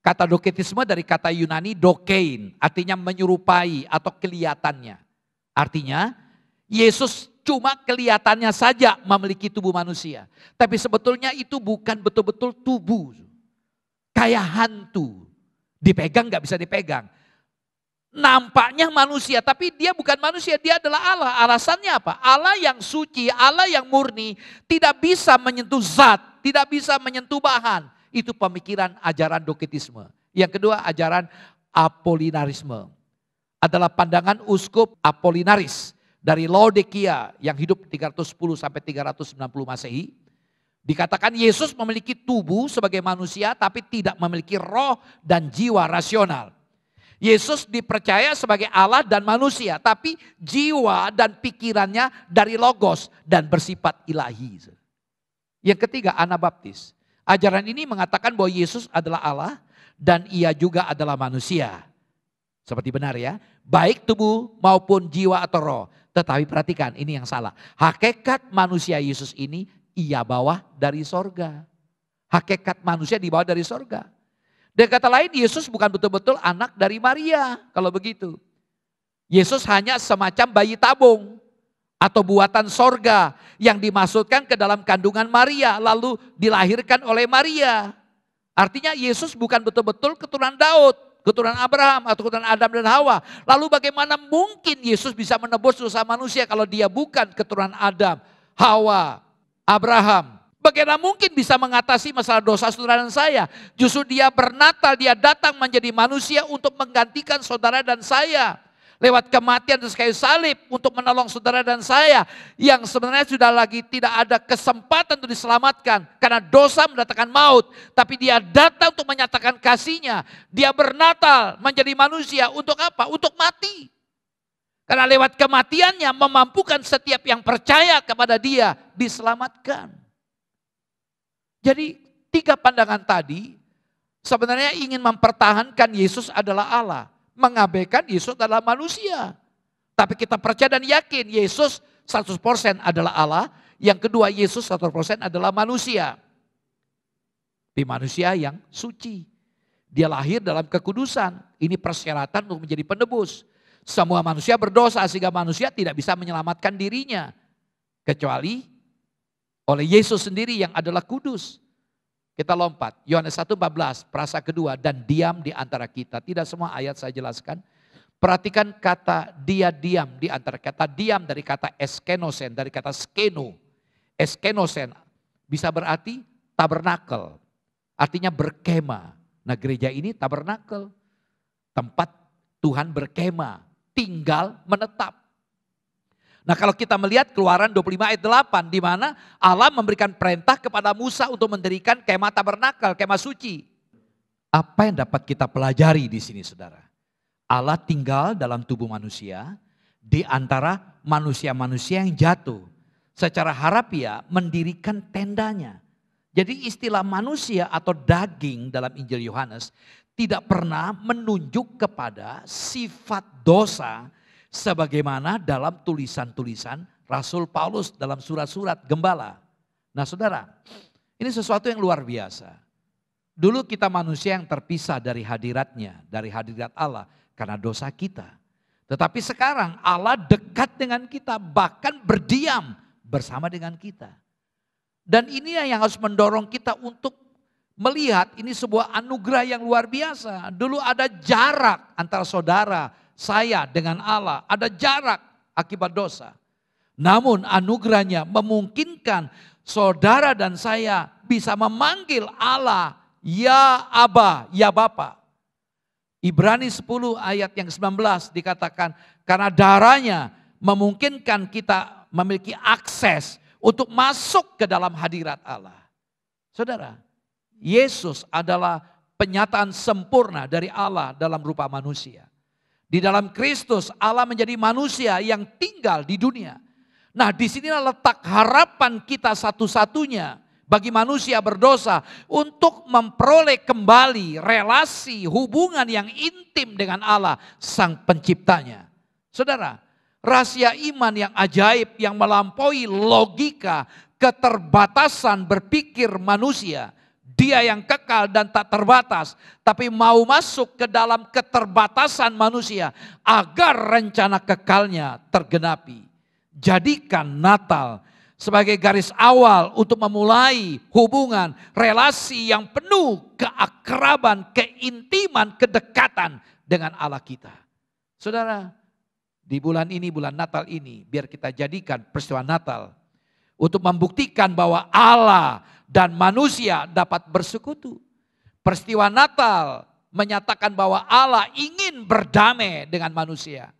Kata doketisme dari kata Yunani dokein. Artinya menyerupai atau kelihatannya. Artinya Yesus cuma kelihatannya saja memiliki tubuh manusia. Tapi sebetulnya itu bukan betul-betul tubuh. Kayak hantu. Dipegang gak bisa dipegang. Nampaknya manusia, tapi Dia bukan manusia, Dia adalah Allah. Alasannya apa? Allah yang suci, Allah yang murni, tidak bisa menyentuh zat, tidak bisa menyentuh bahan. Itu pemikiran ajaran doketisme. Yang kedua ajaran apolinarisme. Adalah pandangan uskup Apolinaris dari Laodikia yang hidup 310 sampai 390 Masehi. Dikatakan Yesus memiliki tubuh sebagai manusia tapi tidak memiliki roh dan jiwa rasional. Yesus dipercaya sebagai Allah dan manusia, tapi jiwa dan pikirannya dari logos dan bersifat ilahi. Yang ketiga, Anabaptis. Ajaran ini mengatakan bahwa Yesus adalah Allah dan Ia juga adalah manusia. Seperti benar ya, baik tubuh maupun jiwa atau roh. Tetapi perhatikan, ini yang salah. Hakikat manusia Yesus ini Ia bawa dari sorga. Hakikat manusia dibawa dari sorga. Dan kata lain Yesus bukan betul-betul anak dari Maria kalau begitu. Yesus hanya semacam bayi tabung atau buatan sorga yang dimasukkan ke dalam kandungan Maria lalu dilahirkan oleh Maria. Artinya Yesus bukan betul-betul keturunan Daud, keturunan Abraham atau keturunan Adam dan Hawa. Lalu bagaimana mungkin Yesus bisa menebus dosa manusia kalau Dia bukan keturunan Adam, Hawa, Abraham? Bagaimana mungkin bisa mengatasi masalah dosa saudara dan saya? Justru Dia bernatal, Dia datang menjadi manusia untuk menggantikan saudara dan saya. Lewat kematian dan kayu salib untuk menolong saudara dan saya. Yang sebenarnya sudah lagi tidak ada kesempatan untuk diselamatkan. Karena dosa mendatangkan maut. Tapi Dia datang untuk menyatakan kasih-Nya. Dia bernatal menjadi manusia untuk apa? Untuk mati. Karena lewat kematiannya memampukan setiap yang percaya kepada Dia diselamatkan. Jadi 3 pandangan tadi sebenarnya ingin mempertahankan Yesus adalah Allah. Mengabaikan Yesus adalah manusia. Tapi kita percaya dan yakin Yesus 100% adalah Allah. Yang kedua, Yesus 100% adalah manusia. Tapi manusia yang suci. Dia lahir dalam kekudusan. Ini persyaratan untuk menjadi penebus. Semua manusia berdosa sehingga manusia tidak bisa menyelamatkan dirinya. Kecuali oleh Yesus sendiri yang adalah kudus. Kita lompat. Yohanes 1:14, frasa kedua, dan diam di antara kita. Tidak semua ayat saya jelaskan. Perhatikan kata dia diam di antara kata diam dari kata eskenosen, dari kata skeno. Eskenosen bisa berarti tabernakel, artinya berkemah. Nah gereja ini tabernakel, tempat Tuhan berkemah, tinggal menetap. Nah kalau kita melihat Keluaran 25 ayat 8 di mana Allah memberikan perintah kepada Musa untuk mendirikan kemah tabernakel, kemah suci. Apa yang dapat kita pelajari di sini saudara? Allah tinggal dalam tubuh manusia di antara manusia-manusia yang jatuh. Secara harafiah mendirikan tendanya. Jadi istilah manusia atau daging dalam Injil Yohanes tidak pernah menunjuk kepada sifat dosa sebagaimana dalam tulisan-tulisan Rasul Paulus dalam surat-surat gembala. Nah saudara, ini sesuatu yang luar biasa. Dulu kita manusia yang terpisah dari hadiratnya, dari hadirat Allah. Karena dosa kita. Tetapi sekarang Allah dekat dengan kita, bahkan berdiam bersama dengan kita. Dan ini yang harus mendorong kita untuk melihat ini sebuah anugerah yang luar biasa. Dulu ada jarak antara saudara, saya dengan Allah. Ada jarak akibat dosa. Namun anugerahnya memungkinkan saudara dan saya bisa memanggil Allah, ya Aba, ya Bapa. Ibrani 10 ayat yang 19 dikatakan karena darahnya memungkinkan kita memiliki akses untuk masuk ke dalam hadirat Allah. Saudara, Yesus adalah penyataan sempurna dari Allah dalam rupa manusia. Di dalam Kristus Allah menjadi manusia yang tinggal di dunia. Nah disinilah letak harapan kita satu-satunya bagi manusia berdosa untuk memperoleh kembali relasi hubungan yang intim dengan Allah sang penciptanya. Saudara, rahasia iman yang ajaib yang melampaui logika keterbatasan berpikir manusia. Dia yang kekal dan tak terbatas, tapi mau masuk ke dalam keterbatasan manusia agar rencana kekalnya tergenapi. Jadikan Natal sebagai garis awal untuk memulai hubungan, relasi yang penuh keakraban, keintiman, kedekatan dengan Allah kita. Saudara, di bulan ini, bulan Natal ini, biar kita jadikan peristiwa Natal untuk membuktikan bahwa Allah dan manusia dapat bersekutu. Peristiwa Natal menyatakan bahwa Allah ingin berdamai dengan manusia.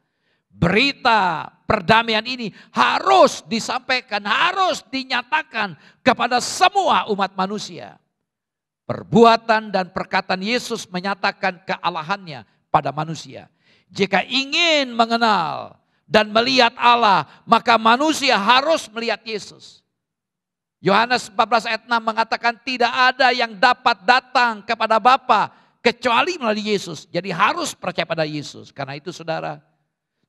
Berita perdamaian ini harus disampaikan, harus dinyatakan kepada semua umat manusia. Perbuatan dan perkataan Yesus menyatakan kealahannya pada manusia. Jika ingin mengenal dan melihat Allah, maka manusia harus melihat Yesus. Yohanes 14 ayat 6 mengatakan tidak ada yang dapat datang kepada Bapa kecuali melalui Yesus. Jadi harus percaya pada Yesus. Karena itu saudara,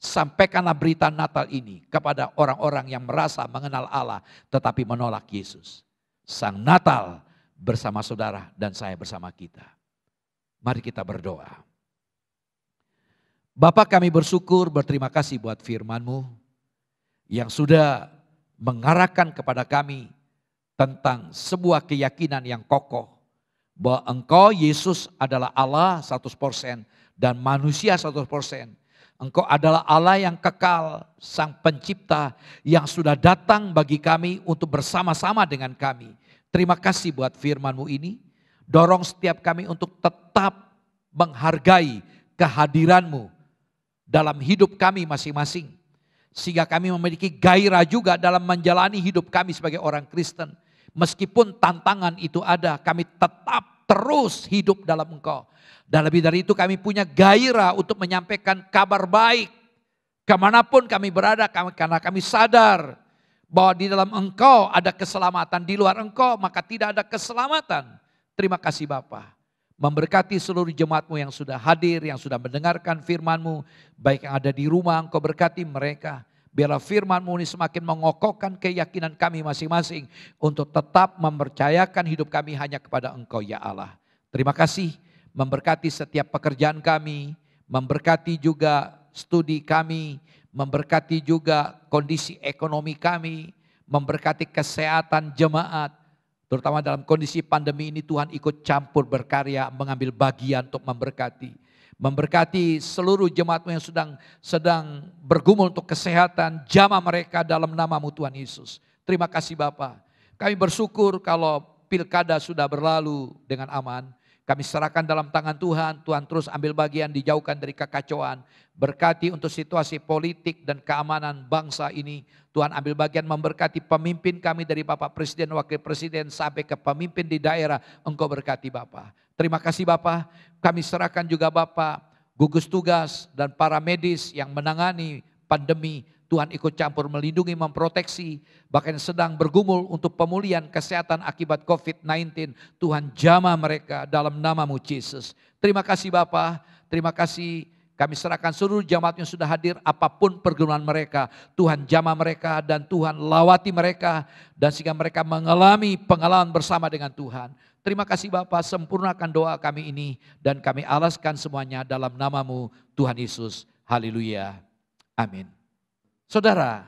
sampaikanlah berita Natal ini kepada orang-orang yang merasa mengenal Allah tetapi menolak Yesus. Sang Natal bersama saudara dan saya bersama kita. Mari kita berdoa. Bapa, kami bersyukur, berterima kasih buat firman-Mu yang sudah mengarahkan kepada kami tentang sebuah keyakinan yang kokoh bahwa Engkau Yesus adalah Allah 100% dan manusia 100%. Engkau adalah Allah yang kekal, Sang Pencipta yang sudah datang bagi kami untuk bersama-sama dengan kami. Terima kasih buat firman-Mu ini. Dorong setiap kami untuk tetap menghargai kehadiran-Mu dalam hidup kami masing-masing. Sehingga kami memiliki gairah juga dalam menjalani hidup kami sebagai orang Kristen. Meskipun tantangan itu ada, kami tetap terus hidup dalam Engkau. Dan lebih dari itu kami punya gairah untuk menyampaikan kabar baik. Kemanapun kami berada, karena kami sadar bahwa di dalam Engkau ada keselamatan. Di luar Engkau maka tidak ada keselamatan. Terima kasih Bapa. Memberkati seluruh jemaat-Mu yang sudah hadir, yang sudah mendengarkan firman-Mu. Baik yang ada di rumah, Engkau berkati mereka. Biarlah firman-Mu ini semakin mengokohkan keyakinan kami masing-masing untuk tetap mempercayakan hidup kami hanya kepada Engkau ya Allah. Terima kasih memberkati setiap pekerjaan kami, memberkati juga studi kami, memberkati juga kondisi ekonomi kami, memberkati kesehatan jemaat. Terutama dalam kondisi pandemi ini Tuhan ikut campur berkarya, mengambil bagian untuk memberkati. Memberkati seluruh jemaat-Mu yang sedang bergumul untuk kesehatan, jamah mereka dalam nama-Mu Tuhan Yesus. Terima kasih Bapa. Kami bersyukur kalau pilkada sudah berlalu dengan aman. Kami serahkan dalam tangan Tuhan, Tuhan terus ambil bagian, dijauhkan dari kekacauan. Berkati untuk situasi politik dan keamanan bangsa ini. Tuhan ambil bagian memberkati pemimpin kami dari Bapak Presiden, Wakil Presiden sampai ke pemimpin di daerah. Engkau berkati Bapak. Terima kasih Bapak. Kami serahkan juga Bapak gugus tugas dan para medis yang menangani pandemi. Tuhan ikut campur melindungi, memproteksi, bahkan sedang bergumul untuk pemulihan kesehatan akibat COVID-19. Tuhan jamah mereka dalam nama-Mu Yesus. Terima kasih Bapa, terima kasih. Kami serahkan seluruh jemaat yang sudah hadir, apapun pergumulan mereka. Tuhan jamah mereka dan Tuhan lawati mereka. Dan sehingga mereka mengalami pengalaman bersama dengan Tuhan. Terima kasih Bapa, sempurnakan doa kami ini. Dan kami alaskan semuanya dalam nama-Mu Tuhan Yesus. Haleluya. Amin. Saudara,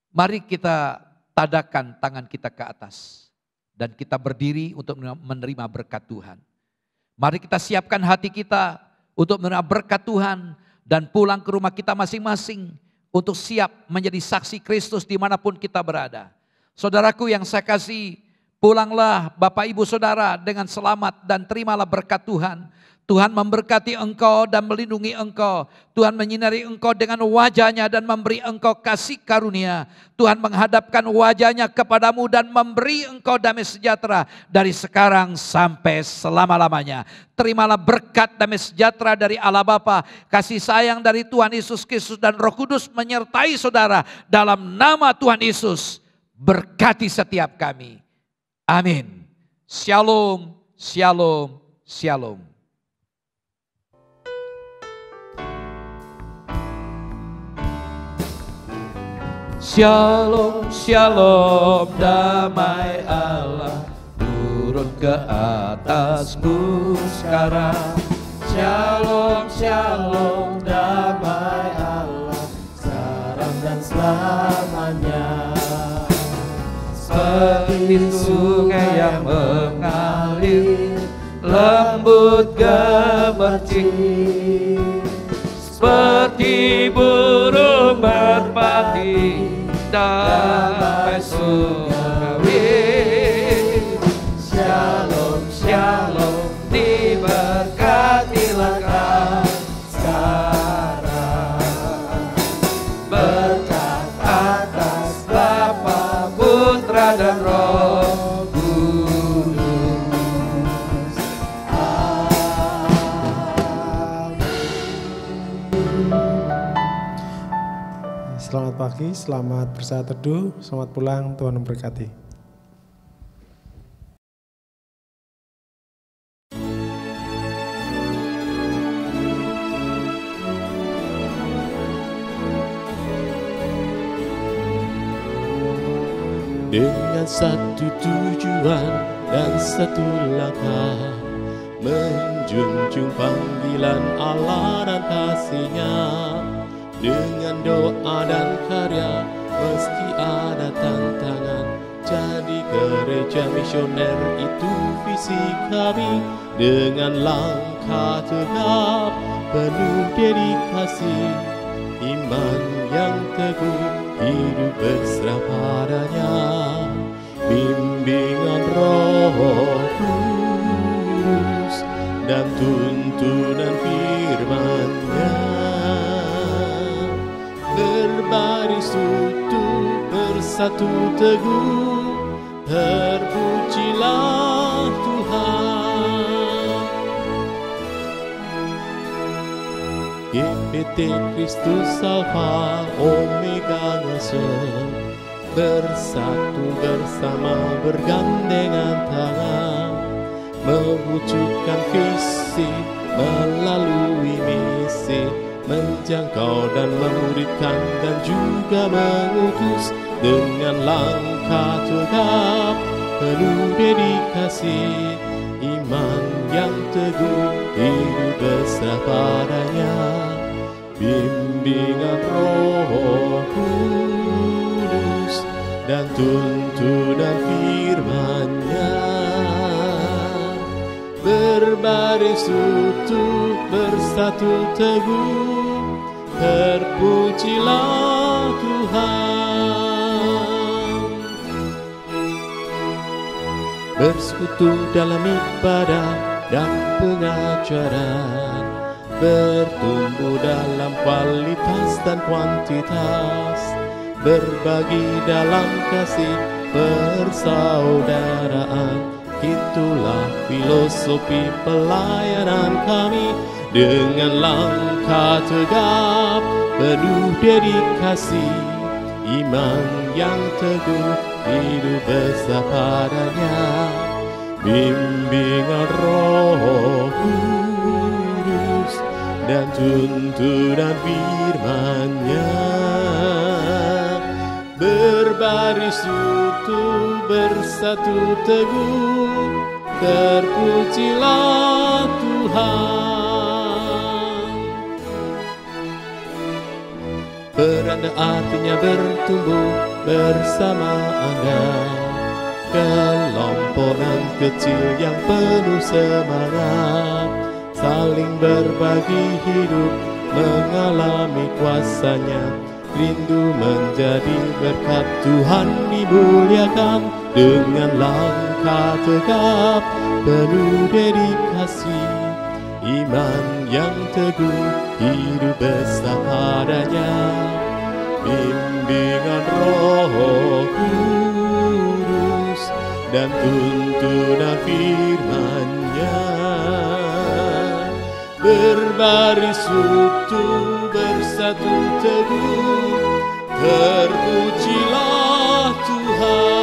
mari kita tadakkan tangan kita ke atas dan kita berdiri untuk menerima berkat Tuhan. Mari kita siapkan hati kita untuk menerima berkat Tuhan dan pulang ke rumah kita masing-masing untuk siap menjadi saksi Kristus dimanapun kita berada. Saudaraku yang saya kasih, pulanglah Bapak Ibu Saudara dengan selamat dan terimalah berkat Tuhan. Tuhan memberkati engkau dan melindungi engkau. Tuhan menyinari engkau dengan wajahnya dan memberi engkau kasih karunia. Tuhan menghadapkan wajahnya kepadamu dan memberi engkau damai sejahtera dari sekarang sampai selama-lamanya. Terimalah berkat damai sejahtera dari Allah Bapa, kasih sayang dari Tuhan Yesus Kristus dan Roh Kudus menyertai saudara dalam nama Tuhan Yesus. Berkati setiap kami. Amin. Shalom, shalom, shalom. Shalom, shalom, damai Allah turun ke atasmu sekarang. Shalom, shalom, damai Allah sekarang dan selamanya. Seperti sungai yang mengalir, lembut gemercik, seperti burung merpati damai surgawi. Shalom, shalom, diberkatilah kau sekarang. Berkat atas Bapa, Putra dan Roh Kudus. Selamat pagi, selamat bersaat teduh, selamat pulang, Tuhan memberkati. Dengan satu tujuan dan satu langkah, menjunjung panggilan Allah dan kasih-Nya. Dengan doa dan karya meski ada tantangan, jadi gereja misioner itu visi kami. Dengan langkah tegap penuh dedikasi, iman yang teguh, hidup berserah padanya. Bimbingan Roh Kudus dan tuntunan firman-Nya, berbaris utuh, bersatu teguh, terpujilah Tuhan. GPT Kristus Alfa Omega Ngasem, bersatu bersama bergandengan tangan, mewujudkan visi melalui misi, menjangkau dan memuridkan dan juga mengutus dengan langkah tegap penuh dedikasi, iman yang teguh hidup besar padanya, bimbingan Roh Kudus dan tuntunan firman-Nya, berbaris utuh bersatu teguh, terpujilah Tuhan. Bersekutu dalam ibadah dan pengajaran, bertumbuh dalam kualitas dan kuantitas, berbagi dalam kasih persaudaraan. Itulah filosofi pelayanan kami, dengan langkah tegap penuh dedikasi, iman yang teguh hidup besar padanya, bimbingan Roh Kudus dan tuntunan firman-Nya, berbaris utuh bersatu teguh, terpujilah Tuhan. Beranda artinya bertumbuh bersama Anda, kelompokan kecil yang penuh semangat, saling berbagi hidup, mengalami kuasa-Nya, rindu menjadi berkat Tuhan dimuliakan, dengan langkah tegap penuh dedikasi, iman yang teguh hidup besar padanya, bimbingan Roh Kudus dan tuntunan firman-Nya, berbaris utuh bersatu teguh, terpujilah Tuhan.